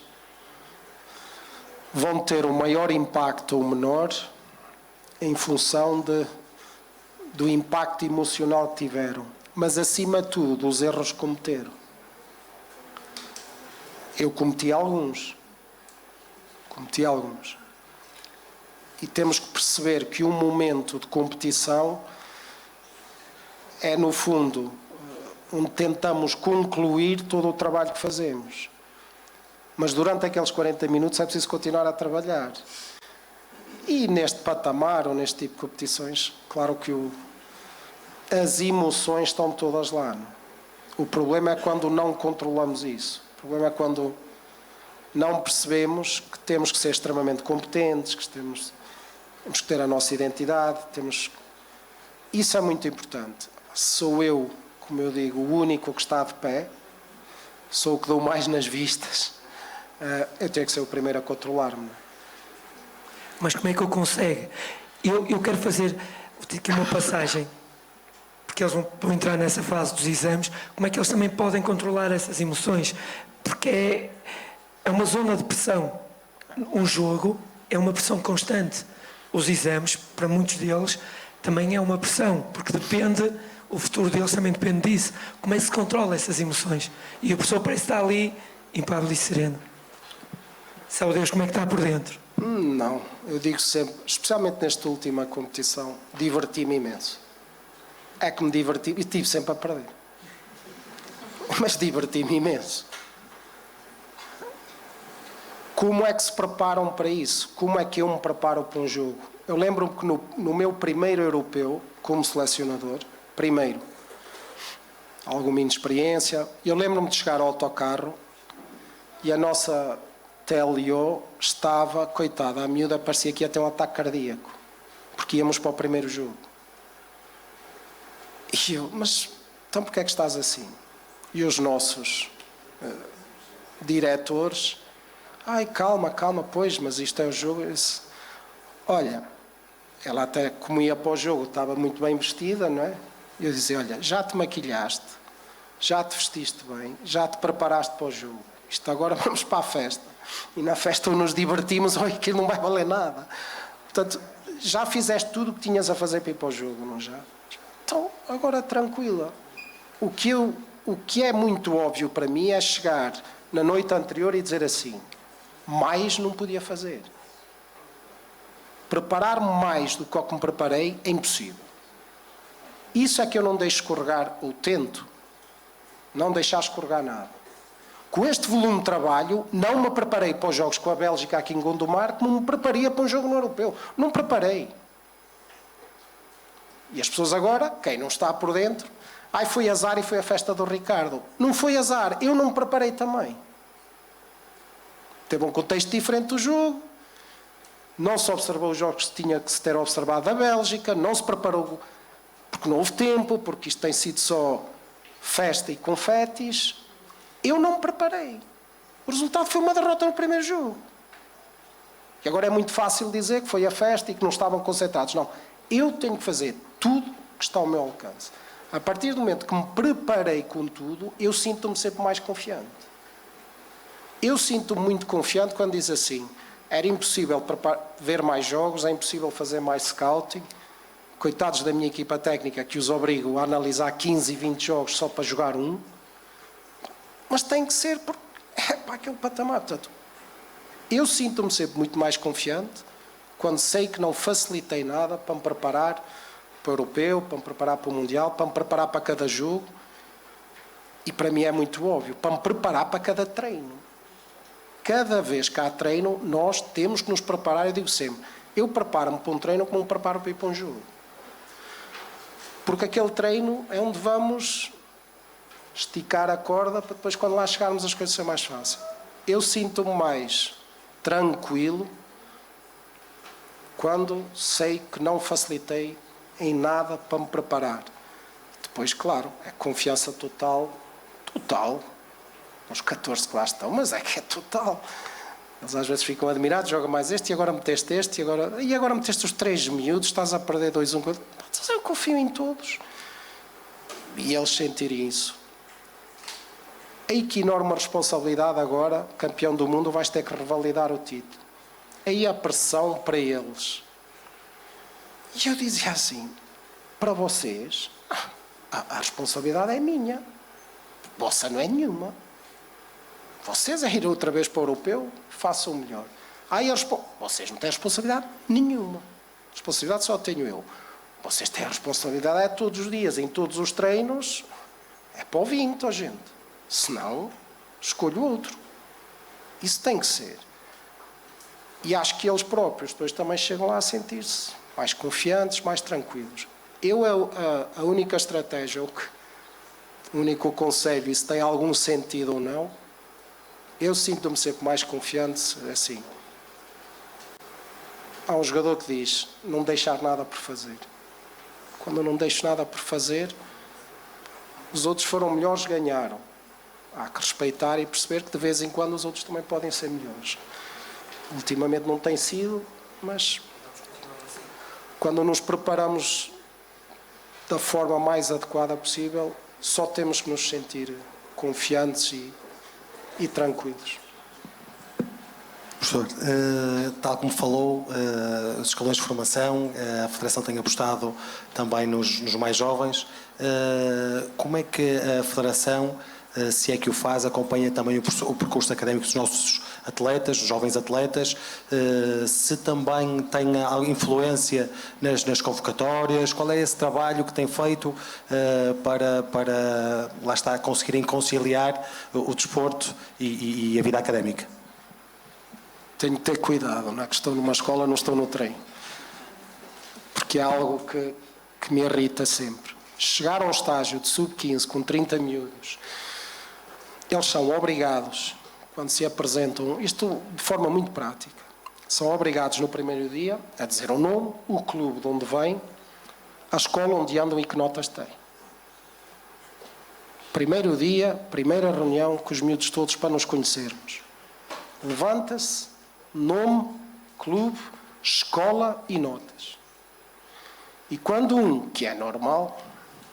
vão ter o maior impacto ou o menor em função do impacto emocional que tiveram, mas acima de tudo dos erros que cometeram. Eu cometi alguns. E temos que perceber que um momento de competição é, no fundo, onde tentamos concluir todo o trabalho que fazemos. Mas durante aqueles 40 minutos é preciso continuar a trabalhar. E neste patamar, ou neste tipo de competições, claro que as emoções estão todas lá. Não? O problema é quando não controlamos isso. O problema é quando não percebemos que temos que ser extremamente competentes, que temos que ter a nossa identidade. Isso é muito importante. Sou eu, como eu digo, o único que está de pé. Sou o que dou mais nas vistas. Eu tenho que ser o primeiro a controlar-me. Mas como é que eu consigo? Eu quero fazer aqui uma passagem, porque eles vão entrar nessa fase dos exames, como é que eles também podem controlar essas emoções? Porque é uma zona de pressão. Um jogo é uma pressão constante. Os exames, para muitos deles, também é uma pressão, porque o futuro deles também depende disso. Como é que se controla essas emoções? E a pessoa parece estar ali, impávido e sereno. Sabe Deus como é que está por dentro? Não, eu digo sempre, especialmente nesta última competição, diverti-me imenso. É que me diverti e estive sempre a perder. Mas diverti-me imenso. Como é que se preparam para isso? Como é que eu me preparo para um jogo? Eu lembro-me que no meu primeiro europeu, como selecionador, alguma inexperiência, eu lembro-me de chegar ao autocarro e a nossa TLO estava, coitada, a miúda parecia que ia ter um ataque cardíaco, porque íamos para o primeiro jogo. E eu, mas então porquê é que estás assim? E os nossos diretores, calma, pois, mas isto é o jogo. Disse, olha, ela até como ia para o jogo estava muito bem vestida, não é? E eu dizia, olha, já te maquilhaste, já te vestiste bem, já te preparaste para o jogo. Isto agora vamos para a festa. E na festa ou nos divertimos ou aquilo não vai valer nada. Portanto, já fizeste tudo o que tinhas a fazer para ir para o jogo, não já? Então, agora tranquila. O que é muito óbvio para mim é chegar na noite anterior e dizer assim, mais não podia fazer. Preparar-me mais do que o que me preparei é impossível. Isso é que eu não deixo escorregar, ou tento não deixar escorregar nada. Com este volume de trabalho, não me preparei para os jogos com a Bélgica aqui em Gondomar como me prepararia para um jogo no europeu. Não preparei. E as pessoas agora, quem não está por dentro, foi azar e foi a festa do Ricardo. Não foi azar, eu não me preparei também. Teve um contexto diferente do jogo, não se observou os jogos que tinha que se ter observado da Bélgica, não se preparou porque não houve tempo, porque isto tem sido só festa e confetes. Eu não me preparei. O resultado foi uma derrota no primeiro jogo. E agora é muito fácil dizer que foi a festa e que não estavam concentrados. Não. Eu tenho que fazer tudo que está ao meu alcance. A partir do momento que me preparei com tudo, eu sinto-me sempre mais confiante. Eu sinto-me muito confiante quando diz assim, era impossível ver mais jogos, é impossível fazer mais scouting. Coitados da minha equipa técnica que os obrigo a analisar 15 e 20 jogos só para jogar um. Mas tem que ser para aquele patamar. Portanto, eu sinto-me sempre muito mais confiante quando sei que não facilitei nada para me preparar para o europeu, para me preparar para o mundial, para me preparar para cada jogo. E para mim é muito óbvio, para me preparar para cada treino. Cada vez que há treino, nós temos que nos preparar. Eu digo sempre, eu preparo-me para um treino como me preparo para ir para um jogo. Porque aquele treino é onde vamos esticar a corda para depois, quando lá chegarmos, as coisas serem mais fáceis. Eu sinto-me mais tranquilo quando sei que não facilitei em nada para me preparar. Depois, claro, é confiança total, os 14 que lá estão, mas é que é total. Eles às vezes ficam admirados, joga mais este, e agora meteste este, e agora meteste os 3 miúdos, estás a perder 2-1. Eu confio em todos. E eles sentirem isso. Aí que enorme responsabilidade agora, campeão do mundo, vais ter que revalidar o título. Aí a pressão para eles. E eu dizia assim, para vocês, a responsabilidade é minha. Vossa não é nenhuma. Vocês é ir outra vez para o europeu, façam o melhor. Vocês não têm responsabilidade nenhuma. Responsabilidade só tenho eu. Vocês têm a responsabilidade todos os dias, em todos os treinos, é para o 20, gente. Senão, escolho outro. Isso tem que ser. E acho que eles próprios depois também chegam lá a sentir-se mais confiantes, mais tranquilos. A única estratégia, o único conselho, e se tem algum sentido ou não, eu sinto-me sempre mais confiante assim. Há um jogador que diz, não deixar nada por fazer. Quando eu não deixo nada por fazer, os outros foram melhores, ganharam. Há que respeitar e perceber que de vez em quando os outros também podem ser melhores. Ultimamente não tem sido, mas quando nos preparamos da forma mais adequada possível, só temos que nos sentir confiantes e tranquilos. Professor, tal como falou, os escalões de formação, a Federação tem apostado também nos mais jovens. Como é que a Federação, se é que o faz, acompanha também o percurso académico dos nossos atletas, dos jovens atletas, se também tem influência nas convocatórias, qual é esse trabalho que tem feito para lá está, conseguirem conciliar o desporto e a vida académica? Tenho que ter cuidado, não é que estou numa escola, não estou no trem. Porque é algo que me irrita sempre. Chegar a um estágio de sub-15 com 30 miúdos, eles são obrigados, quando se apresentam, isto de forma muito prática, são obrigados no primeiro dia a dizer o nome, o clube de onde vêm, a escola onde andam e que notas têm. Primeiro dia, primeira reunião com os miúdos todos para nos conhecermos. Levanta-se, nome, clube, escola e notas. E quando que é normal,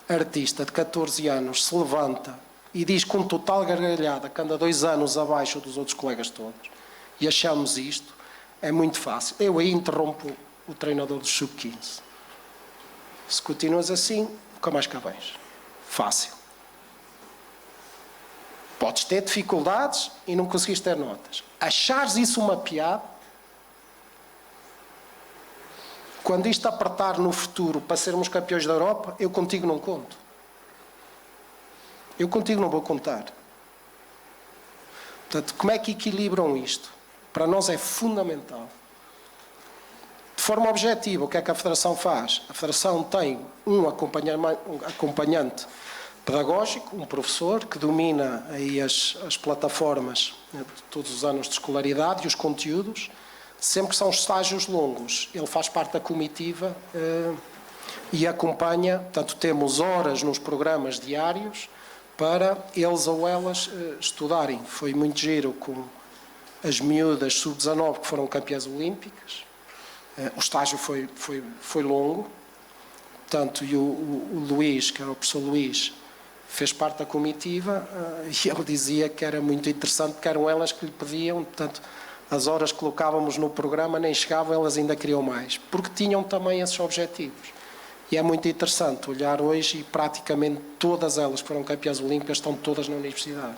artista de 14 anos, se levanta e diz com total gargalhada que anda 2 anos abaixo dos outros colegas todos, e achamos isto, é muito fácil. Eu aí interrompo o treinador do sub-15. Se continuas assim, nunca mais cá vens. Fácil. Podes ter dificuldades e não conseguires ter notas. Achares isso uma piada, quando isto apertar no futuro para sermos campeões da Europa, eu contigo não conto. Eu contigo não vou contar. Portanto, como é que equilibram isto? Para nós é fundamental. De forma objetiva, o que é que a Federação faz? A Federação tem um acompanhante pedagógico, um professor que domina aí as plataformas de todos os anos de escolaridade e os conteúdos. Sempre que são estágios longos, ele faz parte da comitiva e acompanha. Portanto, temos horas nos programas diários para eles ou elas estudarem. Foi muito giro com as miúdas sub-19 que foram campeãs olímpicas. O estágio foi longo, Portanto, e o Luís, que era o professor Luís, fez parte da comitiva e ele dizia que era muito interessante, porque eram elas que lhe pediam, portanto, as horas que colocávamos no programa nem chegavam, elas ainda queriam mais, porque tinham também esses objetivos. E é muito interessante olhar hoje e praticamente todas elas que foram campeãs olímpicas estão todas na universidade.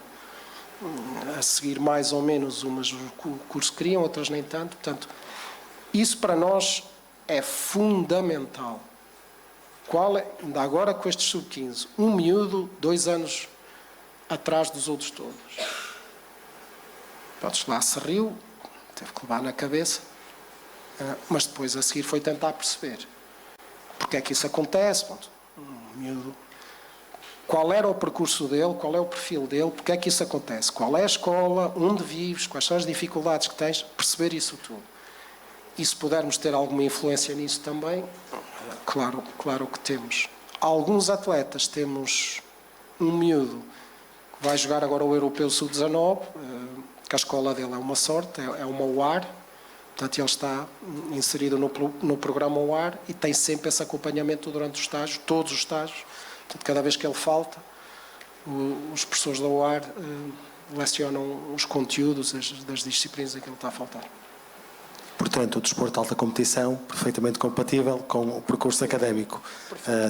A seguir mais ou menos, umas o curso queriam, outras nem tanto. Portanto, isso para nós é fundamental. Ainda agora com estes sub-15, um miúdo, 2 anos atrás dos outros todos. Podes lá se riu, teve que levar na cabeça, mas depois a seguir foi tentar perceber porque é que isso acontece. Um miúdo, qual era o percurso dele, qual é o perfil dele, porque é que isso acontece, qual é a escola, onde vives, quais são as dificuldades que tens, perceber isso tudo. E se pudermos ter alguma influência nisso também, claro que temos. Alguns atletas, temos um miúdo que vai jogar agora o Europeu Sub-19, que a escola dele é uma sorte, é uma UAR, portanto ele está inserido no programa UAR e tem sempre esse acompanhamento durante os estágios, todos os estágios, portanto cada vez que ele falta, os professores da UAR lecionam os conteúdos das disciplinas em que ele está a faltar. Portanto, o desporto de alta competição, perfeitamente compatível com o percurso académico.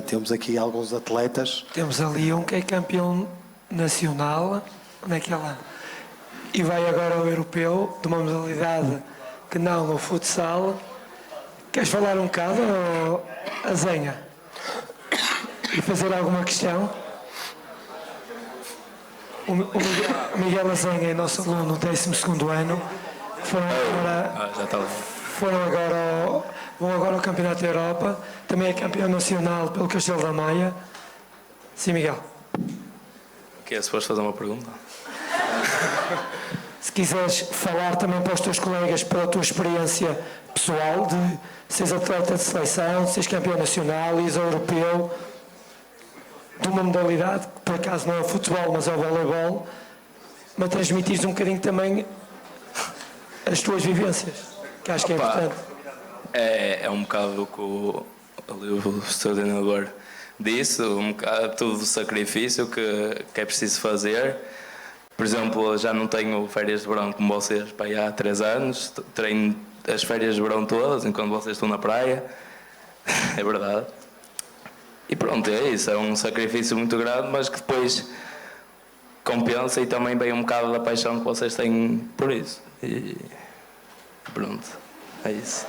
Temos aqui alguns atletas. Temos ali um que é campeão nacional, naquela, e vai agora ao europeu, de uma modalidade que não o futsal. Queres falar um bocado, Azenha? E fazer alguma questão? O Miguel Azenha é nosso aluno do 12º ano. Vão agora ao Campeonato da Europa. Também é campeão nacional pelo Castelo da Maia. Sim, Miguel. Se fores fazer uma pergunta. Se quiseres falar também para os teus colegas, pela tua experiência pessoal de seres atleta de seleção, de seres campeão nacional, ires ao europeu, de uma modalidade que por acaso não é o futebol, mas é o voleibol, mas transmitires um bocadinho também as tuas vivências, que acho que é importante. É um bocado o que o seu treinador disse, um bocado tudo o sacrifício que é preciso fazer. Por exemplo, já não tenho férias de verão como vocês para aí há 3 anos, treino as férias de verão todas enquanto vocês estão na praia, é verdade. E pronto, é isso, é um sacrifício muito grande, mas que depois compensa e também vem um bocado da paixão que vocês têm por isso. E pronto, é isso.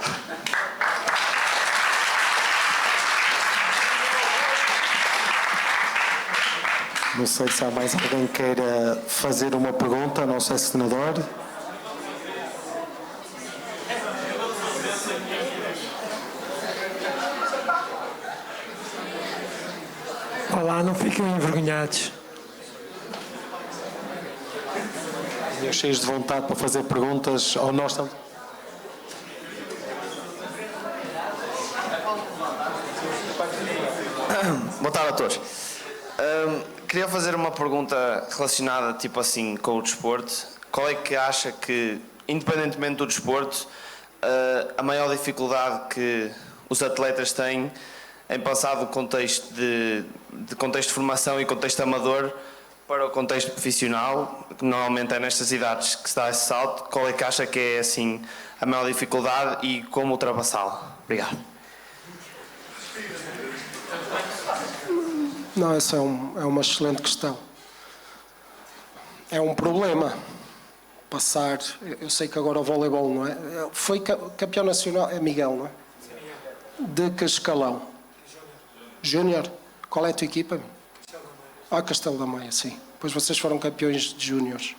Não sei se há mais alguém que queira fazer uma pergunta, não sei, senador. Olá, não fiquem envergonhados. Cheios de vontade para fazer perguntas, ou nós estamos... Boa tarde a todos. Queria fazer uma pergunta relacionada, tipo assim, com o desporto. Qual é que acha que, independentemente do desporto, a maior dificuldade que os atletas têm em passar do contexto de contexto de formação e contexto amador para o contexto profissional, que normalmente é nestas idades que se dá esse salto? Qual é que acha que é assim a maior dificuldade e como ultrapassá-la? Obrigado. Não, essa é uma excelente questão. É um problema passar. Eu sei que agora o voleibol, não é? Foi campeão nacional, é Miguel, não é? De que escalão? Júnior. Qual é a tua equipa? Castelo da Maia, sim. Pois vocês foram campeões de júniores.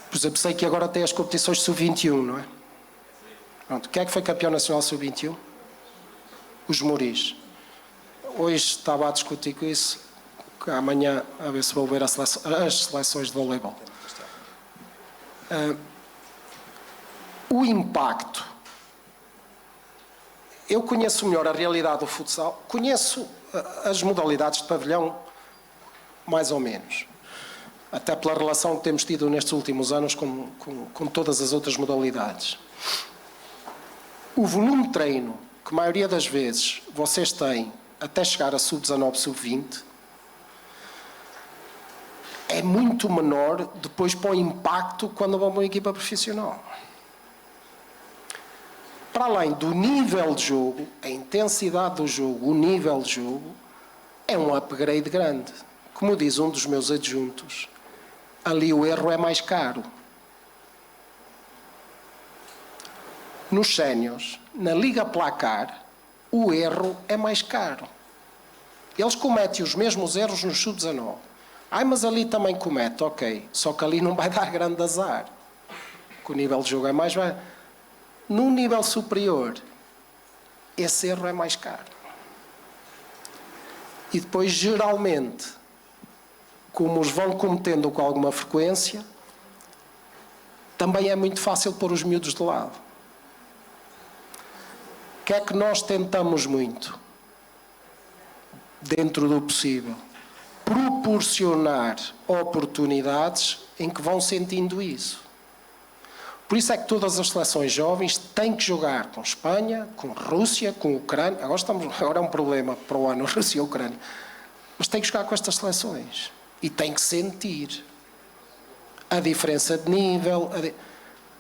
Por exemplo, sei que agora tem as competições sub-21, não é? Pronto. Quem é que foi campeão nacional sub-21? Os Moris. Hoje estava a discutir com isso, que amanhã a ver se vou ver as seleções de voleibol. O impacto. Eu conheço melhor a realidade do futsal, conheço as modalidades de pavilhão, mais ou menos. Até pela relação que temos tido nestes últimos anos com todas as outras modalidades. O volume de treino que a maioria das vezes vocês têm até chegar a sub-19, sub-20, é muito menor depois para o impacto quando vão para uma equipa profissional. Para além do nível de jogo, a intensidade do jogo, o nível de jogo, é um upgrade grande. Como diz um dos meus adjuntos, ali o erro é mais caro. Nos séniores, na Liga Placar, o erro é mais caro. Eles cometem os mesmos erros no sub-19. Mas ali também comete, ok. Só que ali não vai dar grande azar. Que o nível de jogo é mais... No nível superior, esse erro é mais caro. E depois, geralmente, como os vão cometendo com alguma frequência, também é muito fácil pôr os miúdos de lado. O que é que nós tentamos muito? Dentro do possível. Proporcionar oportunidades em que vão sentindo isso. Por isso é que todas as seleções jovens têm que jogar com Espanha, com Rússia, com Ucrânia. Agora é um problema para o ano, Rússia e Ucrânia. Mas têm que jogar com estas seleções. E têm que sentir a diferença de nível,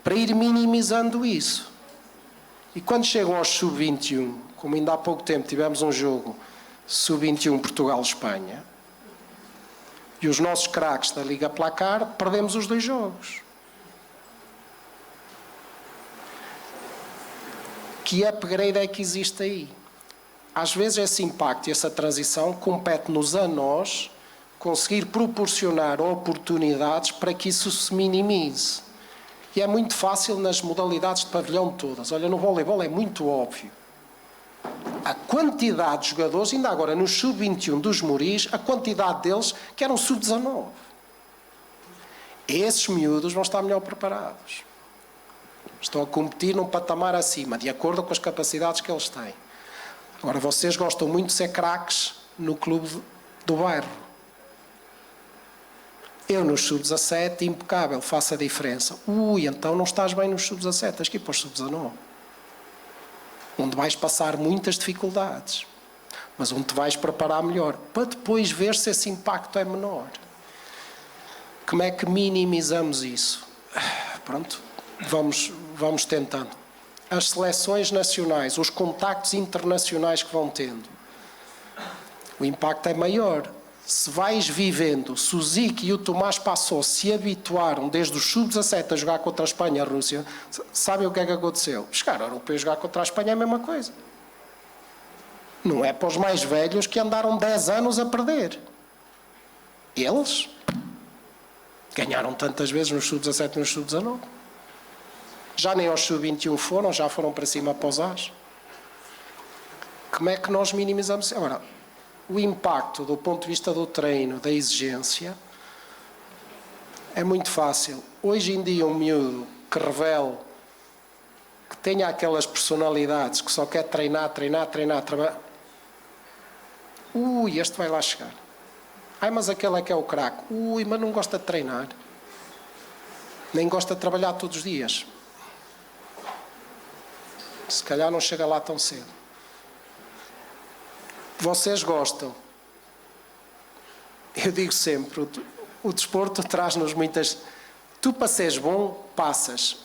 para ir minimizando isso. E quando chegam aos sub-21, como ainda há pouco tempo tivemos um jogo sub-21 Portugal-Espanha, e os nossos craques da Liga Placar, perdemos os 2 jogos. Que upgrade é que existe aí? Às vezes esse impacto e essa transição compete-nos a nós conseguir proporcionar oportunidades para que isso se minimize. E é muito fácil nas modalidades de pavilhão todas. Olha, no voleibol é muito óbvio. A quantidade de jogadores, ainda agora no sub-21 dos Moris, a quantidade deles que eram sub-19. Esses miúdos vão estar melhor preparados. Estão a competir num patamar acima, de acordo com as capacidades que eles têm. Agora, vocês gostam muito de ser craques no clube do bairro. Eu, nos sub-17, impecável, faço a diferença. Então não estás bem nos sub-17, tens que ir para os sub-19. Onde vais passar muitas dificuldades, mas onde te vais preparar melhor, para depois ver se esse impacto é menor. Como é que minimizamos isso? Pronto. Vamos tentando. As seleções nacionais, os contactos internacionais que vão tendo, o impacto é maior. Se vais vivendo, se o Zico e o Tomás Passou se habituaram desde os sub-17 a jogar contra a Espanha e a Rússia, sabem o que é que aconteceu? Chegar ao europeu a jogar contra a Espanha é a mesma coisa. Não é para os mais velhos que andaram 10 anos a perder. Eles ganharam tantas vezes nos sub-17 e nos sub-19. Já nem aos sub-21 foram, já foram para cima para os As. Como é que nós minimizamos? Agora, o impacto do ponto de vista do treino, da exigência, é muito fácil. Hoje em dia, um miúdo que revele, que tenha aquelas personalidades, que só quer treinar, trabalhar. Este vai lá chegar. Mas aquele é que é o craque. Mas não gosta de treinar. Nem gosta de trabalhar todos os dias. Se calhar não chega lá tão cedo. Vocês gostam. Eu digo sempre, o desporto traz-nos muitas... Tu, para seres bom, passas.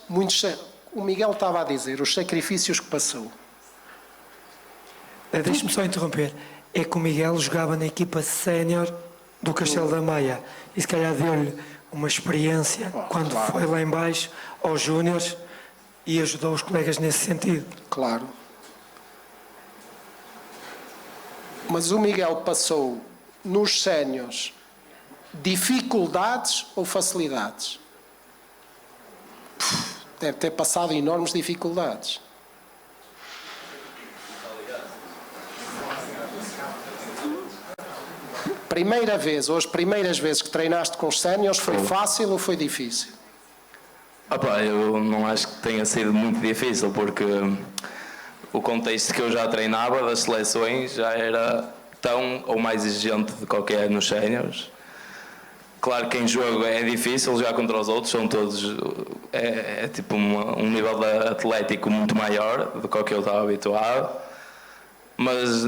O Miguel estava a dizer, os sacrifícios que passou. Deixe-me só interromper. É que o Miguel jogava na equipa sénior do Castelo da Meia. E se calhar deu-lhe uma experiência quando foi lá em baixo aos júniores e ajudou os colegas nesse sentido. Claro. Mas o Miguel passou nos séniores dificuldades ou facilidades? Deve ter passado enormes dificuldades. Primeira vez, ou as primeiras vezes que treinaste com os séniores, foi fácil ou foi difícil? Eu não acho que tenha sido muito difícil, porque o contexto que eu já treinava das seleções já era tão ou mais exigente de qualquer nos séniores. Claro que em jogo é difícil jogar contra os outros, são todos... É tipo um nível atlético muito maior do que eu estava habituado. mas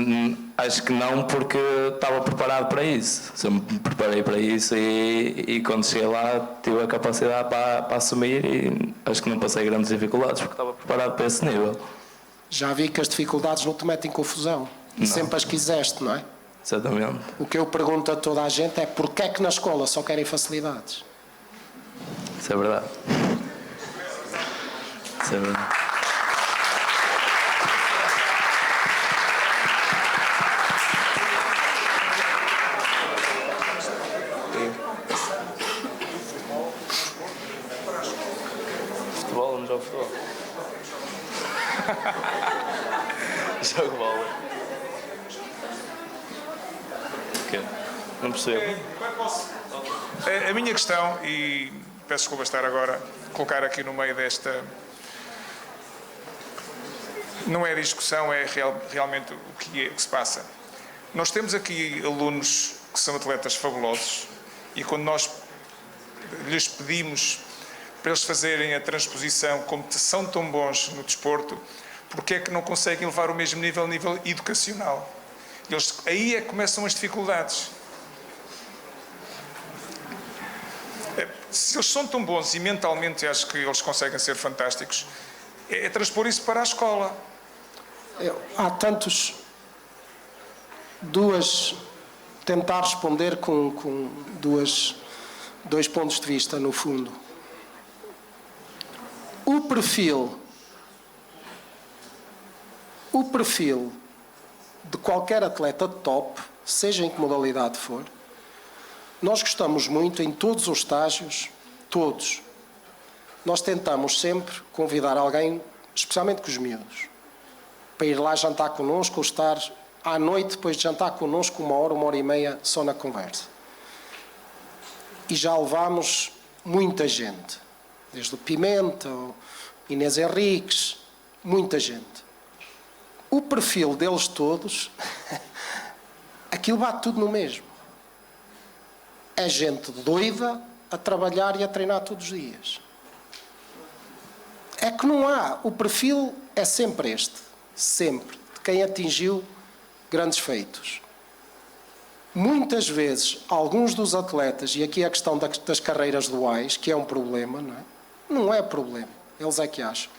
acho que não, porque estava preparado para isso. Sempre me preparei para isso e quando cheguei lá tive a capacidade para assumir e acho que não passei grandes dificuldades porque estava preparado para esse nível. Já vi que as dificuldades não te metem confusão. Não. Sempre as quiseste, não é? Exatamente. O que eu pergunto a toda a gente é porquê é que na escola só querem facilidades? Isso é verdade. Isso é verdade. Futebol, não jogo futebol. Jogo bola. O quê? Não percebo. A minha questão, e peço desculpa estar agora a colocar aqui no meio desta... Não é discussão, é realmente o que se passa. Nós temos aqui alunos que são atletas fabulosos e quando nós lhes pedimos para eles fazerem a transposição, como são tão bons no desporto, porque é que não conseguem levar o mesmo nível educacional? Aí é que começam as dificuldades. Se eles são tão bons e mentalmente acho que eles conseguem ser fantásticos, é transpor isso para a escola. Há tantos... Tentar responder com dois pontos de vista, no fundo. O perfil de qualquer atleta de top, seja em que modalidade for, nós gostamos muito em todos os estágios, todos. Nós tentamos sempre convidar alguém, especialmente com os miúdos, para ir lá jantar connosco ou estar à noite, depois de jantar connosco, 1 hora e meia só na conversa. E já levámos muita gente, desde o Pimenta, o Inês Henriques, muita gente. O perfil deles todos, aquilo bate tudo no mesmo. É gente doida a trabalhar e a treinar todos os dias. É que não há, o perfil é sempre este, sempre, de quem atingiu grandes feitos. Muitas vezes, alguns dos atletas, e aqui é a questão das carreiras duais, que é um problema, não é? Não é problema, eles é que acham.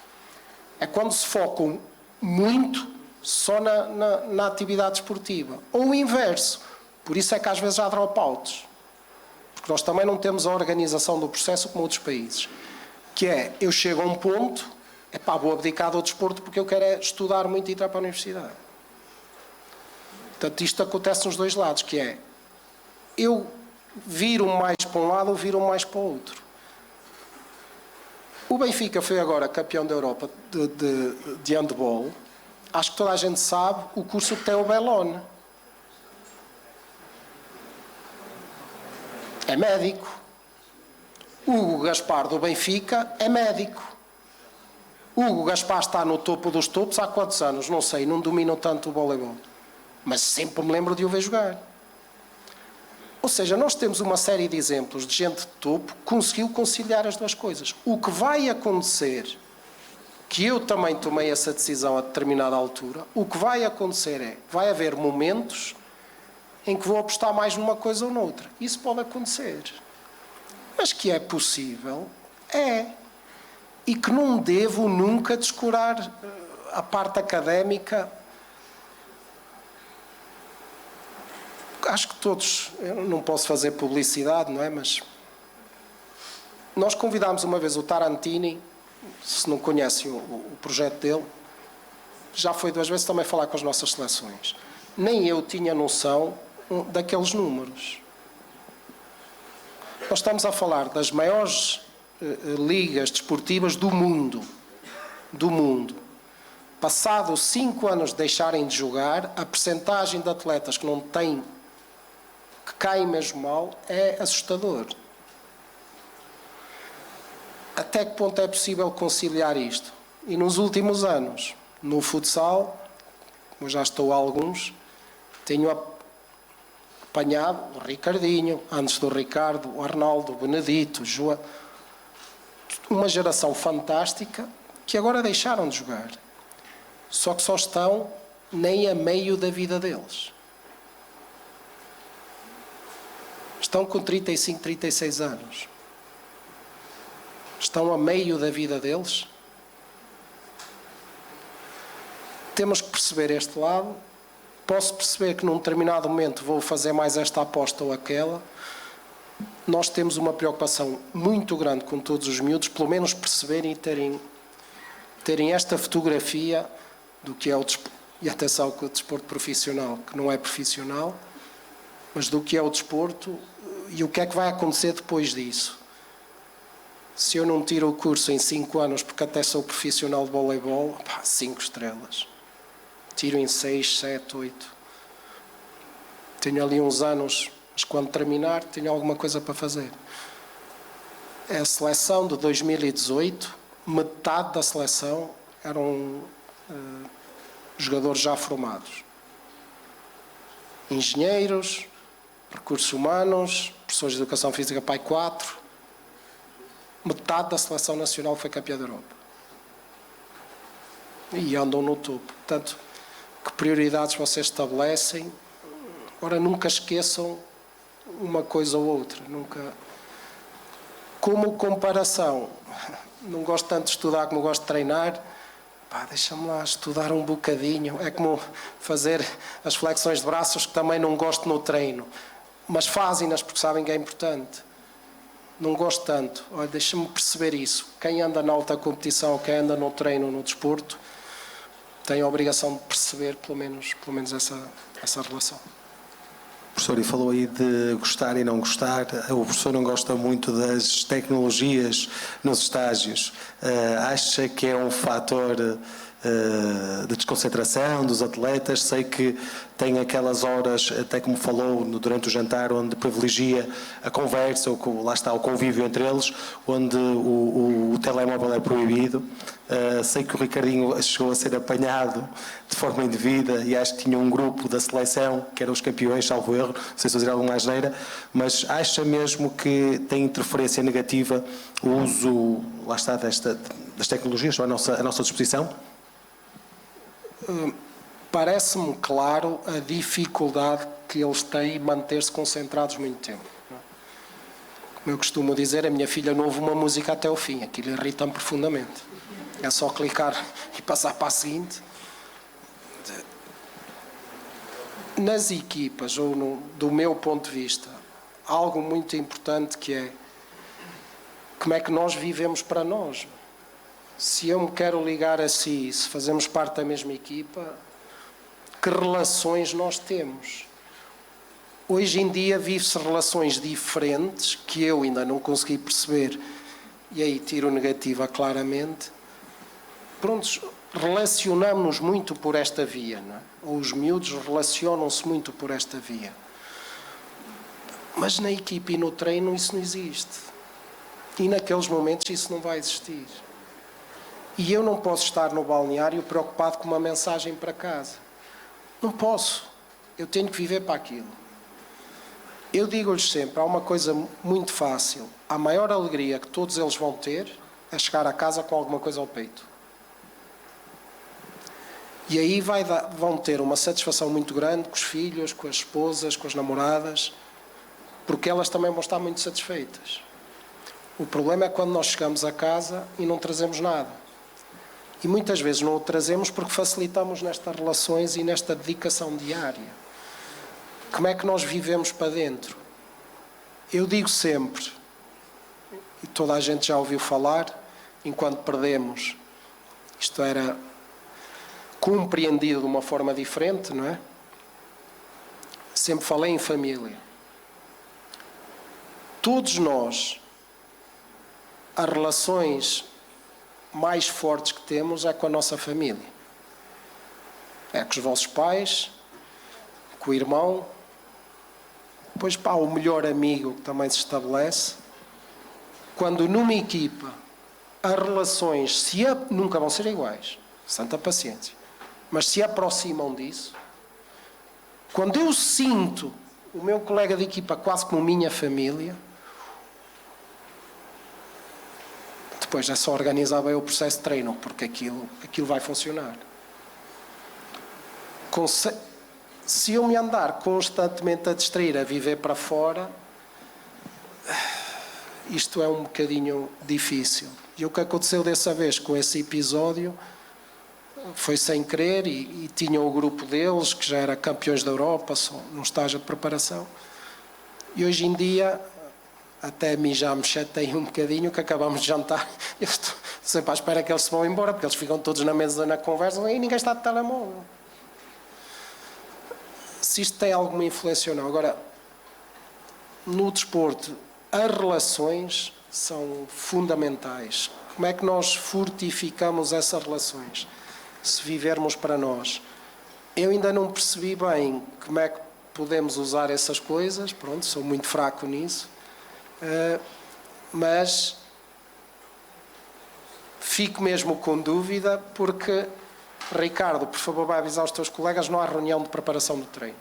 É quando se focam muito só na atividade esportiva. Ou o inverso. Por isso é que às vezes há dropouts. Porque nós também não temos a organização do processo como outros países. Que é, eu chego a um ponto, vou abdicar do desporto porque eu quero é estudar muito e entrar para a universidade. Portanto, isto acontece nos dois lados, que é, eu viro mais para um lado ou viro mais para o outro. O Benfica foi agora campeão da Europa de handball. Acho que toda a gente sabe o curso que tem o Bellone. É médico. O Hugo Gaspar do Benfica é médico. O Hugo Gaspar está no topo dos topos há quantos anos? Não sei, não domino tanto o voleibol. Mas sempre me lembro de o ver jogar. Ou seja, nós temos uma série de exemplos de gente de topo que conseguiu conciliar as duas coisas. O que vai acontecer, que eu também tomei essa decisão a determinada altura, o que vai acontecer é, vai haver momentos em que vou apostar mais numa coisa ou noutra. Isso pode acontecer. Mas que é possível, é. E que não devo nunca descurar a parte académica. Acho que todos, eu não posso fazer publicidade, não é? Mas nós convidámos uma vez o Tarantini, se não conhecem o projeto dele, já foi 2 vezes também falar com as nossas seleções. Nem eu tinha noção daqueles números. Nós estamos a falar das maiores ligas desportivas do mundo. Do mundo. Passados 5 anos de deixarem de jogar, a percentagem de atletas que não têm, que caem mesmo mal, é assustador. Até que ponto é possível conciliar isto? E nos últimos anos, no futsal, eu já estou há alguns, tenho apanhado o Ricardinho, antes do Ricardo, o Arnaldo, o Benedito, o João, uma geração fantástica que agora deixaram de jogar. Só que só estão nem a meio da vida deles. Estão com 35, 36 anos. Estão a meio da vida deles. Temos que perceber este lado. Posso perceber que num determinado momento vou fazer mais esta aposta ou aquela. Nós temos uma preocupação muito grande com todos os miúdos, pelo menos perceberem e terem esta fotografia do que é o desporto. E atenção que o desporto profissional, que não é profissional, mas do que é o desporto e o que é que vai acontecer depois disso. Se eu não tiro o curso em 5 anos, porque até sou profissional de voleibol, 5 estrelas. Tiro em 6, 7, 8. Tenho ali uns anos, mas quando terminar, tenho alguma coisa para fazer. A seleção de 2018, metade da seleção eram jogadores já formados. Engenheiros, recursos humanos, professores de educação física, pai 4. Metade da seleção nacional foi campeã da Europa. E andam no topo. Portanto, que prioridades vocês estabelecem? Ora, nunca esqueçam uma coisa ou outra. Nunca. Como comparação, não gosto tanto de estudar como gosto de treinar. Deixa-me lá estudar um bocadinho. É como fazer as flexões de braços, que também não gosto no treino. Mas fazem-nas porque sabem que é importante. Não gosto tanto. Olha, deixa-me perceber isso. Quem anda na alta competição, quem anda no treino, no desporto, tem a obrigação de perceber pelo menos essa relação. Professor, e falou aí de gostar e não gostar. O professor não gosta muito das tecnologias nos estágios. Acha que é um fator de desconcentração dos atletas? Sei que tem aquelas horas, até como falou durante o jantar, onde privilegia a conversa, lá está o convívio entre eles, onde o telemóvel é proibido. Sei que o Ricardinho chegou a ser apanhado de forma indevida e acho que tinha um grupo da seleção, que eram os campeões, salvo erro, não sei se fazer alguma asneira, mas acha mesmo que tem interferência negativa o uso, lá está, das tecnologias à nossa disposição? Parece-me claro a dificuldade que eles têm em manter-se concentrados muito tempo. Como eu costumo dizer, a minha filha não ouve uma música até o fim, aquilo irrita-me profundamente. É só clicar e passar para a seguinte. Nas equipas, ou do meu ponto de vista, algo muito importante que é como é que nós vivemos para nós. Se eu me quero ligar a si, se fazemos parte da mesma equipa, que relações nós temos? Hoje em dia vive-se relações diferentes que eu ainda não consegui perceber, e aí tiro negativa claramente. Prontos, relacionamos-nos muito por esta via, não é? Ou os miúdos relacionam-se muito por esta via. Mas na equipa e no treino isso não existe. E naqueles momentos isso não vai existir. E eu não posso estar no balneário preocupado com uma mensagem para casa. Não posso. Eu tenho que viver para aquilo. Eu digo-lhes sempre, há uma coisa muito fácil. A maior alegria que todos eles vão ter é chegar a casa com alguma coisa ao peito. E aí vão ter uma satisfação muito grande com os filhos, com as esposas, com as namoradas, porque elas também vão estar muito satisfeitas. O problema é quando nós chegamos a casa e não trazemos nada. E muitas vezes não o trazemos porque facilitamos nestas relações e nesta dedicação diária. Como é que nós vivemos para dentro? Eu digo sempre, e toda a gente já ouviu falar, enquanto perdemos, isto era compreendido de uma forma diferente, não é? Sempre falei em família. Todos nós, as relações mais fortes que temos é com a nossa família. É com os vossos pais, com o irmão, depois o melhor amigo que também se estabelece. Quando numa equipa as relações nunca vão ser iguais, santa paciência, mas se aproximam disso, quando eu sinto o meu colega de equipa quase como minha família, depois é só organizar bem o processo de treino, porque aquilo vai funcionar. Se eu me andar constantemente a distrair, a viver para fora, isto é um bocadinho difícil. E o que aconteceu dessa vez com esse episódio foi sem querer, e tinha o grupo deles, que já era campeões da Europa, só num estágio de preparação. E hoje em dia, até a mim já me chatei um bocadinho, que acabamos de jantar. Eu estou sempre à espera que eles se vão embora, porque eles ficam todos na mesa na conversa e ninguém está de telemóvel. Se isto tem alguma influência ou não. Agora, no desporto, as relações são fundamentais. Como é que nós fortificamos essas relações? Se vivermos para nós. Eu ainda não percebi bem como é que podemos usar essas coisas. Pronto, sou muito fraco nisso. Mas fico mesmo com dúvida, porque, Ricardo, por favor, vai avisar os teus colegas, não há reunião de preparação do treino.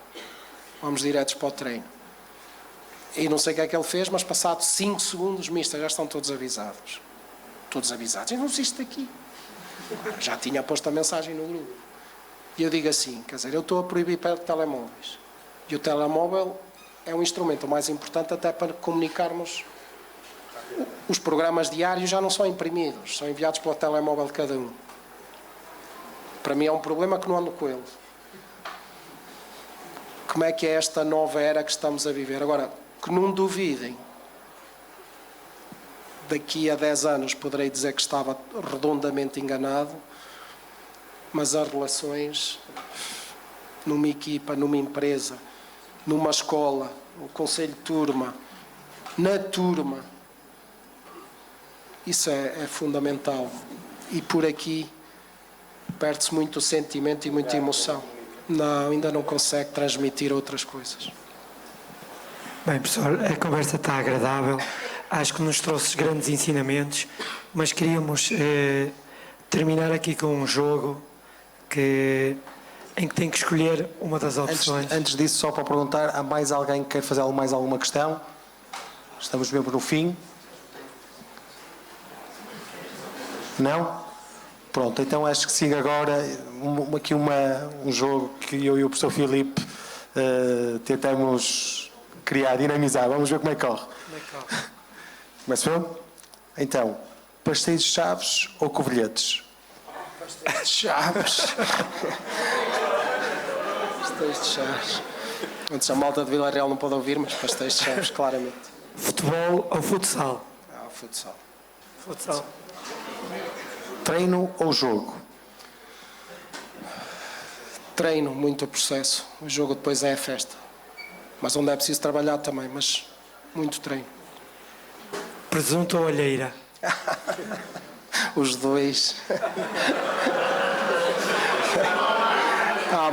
Vamos diretos para o treino. E não sei o que é que ele fez, mas passado 5 segundos, mister, já estão todos avisados. Todos avisados. Eu não existe aqui. Já tinha posto a mensagem no grupo. E eu digo assim, quer dizer, eu estou a proibir telemóveis. E o telemóvel é um instrumento mais importante até para comunicarmos. Os programas diários já não são imprimidos, são enviados pelo telemóvel de cada um. Para mim é um problema que não ando com ele. Como é que é esta nova era que estamos a viver? Agora, que não duvidem, daqui a 10 anos poderei dizer que estava redondamente enganado, mas as relações numa equipa, numa empresa, numa escola, no conselho de turma, na turma, isso é fundamental. E por aqui perde-se muito o sentimento e muita emoção. Não, ainda não consegue transmitir outras coisas. Bem, professor, a conversa está agradável. Acho que nos trouxe grandes ensinamentos, mas queríamos terminar aqui com um jogo em que tem que escolher uma das opções. Antes disso, só para perguntar, há mais alguém que quer fazer mais alguma questão? Estamos mesmo no fim. Não? Pronto, então acho que siga agora um jogo que eu e o professor Filipe tentamos criar, dinamizar. Vamos ver como é que corre. Começo eu? Então, pastéis de chaves ou covilhetes? Pastéis de chaves. Pastéis de chaves. Antes a malta de Vila Real não pode ouvir, mas pastéis de chaves, claramente. Futebol ou futsal? Futsal. Futsal. Treino ou jogo? Treino, muito processo. O jogo depois é a festa. Mas onde é preciso trabalhar também, mas muito treino. Presunto ou alheira? Os dois.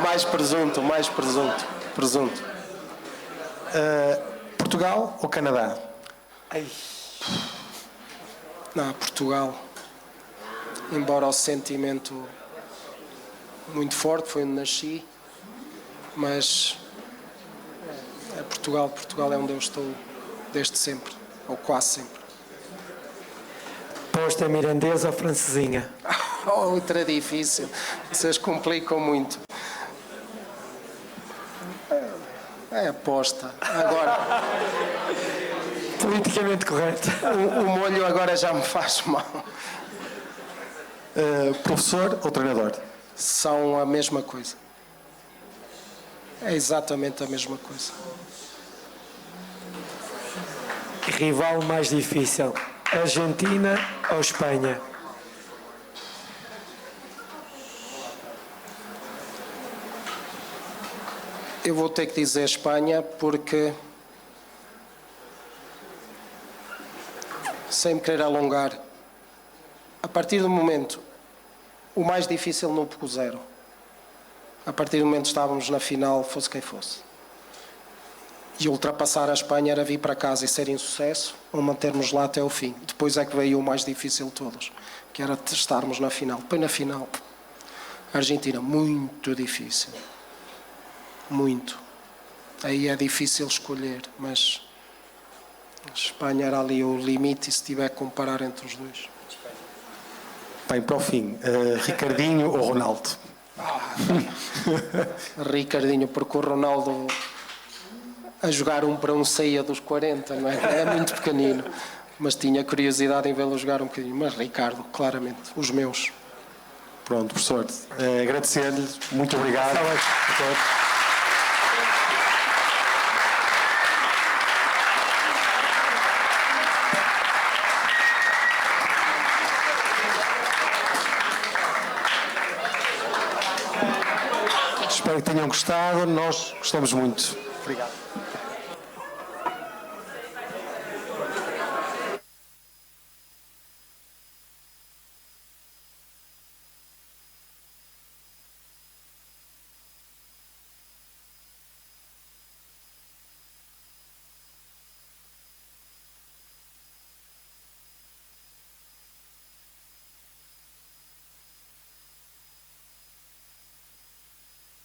Mais presunto, mais presunto. Presunto. Portugal ou Canadá? Não, Portugal. Embora o sentimento muito forte, foi onde nasci, mas é Portugal. Portugal é onde eu estou desde sempre, ou quase sempre. Posta mirandesa ou francesinha? Outra difícil. Vocês complicam muito. É aposta. Agora, Politicamente correto. o molho agora já me faz mal. Professor ou treinador? São a mesma coisa. É exatamente a mesma coisa. Rival mais difícil, Argentina ou Espanha? Eu vou ter que dizer Espanha porque, sem me querer alongar, a partir do momento, o mais difícil não puseram. A partir do momento que estávamos na final, fosse quem fosse. E ultrapassar a Espanha era vir para casa e ser insucesso, ou mantermos lá até o fim. Depois é que veio o mais difícil de todos, que era estarmos na final. Depois na final, a Argentina, muito difícil. Muito. Aí é difícil escolher, mas a Espanha era ali o limite, e se tiver que comparar entre os dois. Bem, para o fim, Ricardinho ou Ronaldo? Ricardinho, porque o Ronaldo a jogar 1 para 1 saía dos 40, não é? É muito pequenino, mas tinha curiosidade em vê-lo jogar um bocadinho. Mas Ricardo, claramente, os meus. Pronto, professor, agradecer-lhe, muito obrigado. Espero que tenham gostado, nós gostamos muito. Obrigado.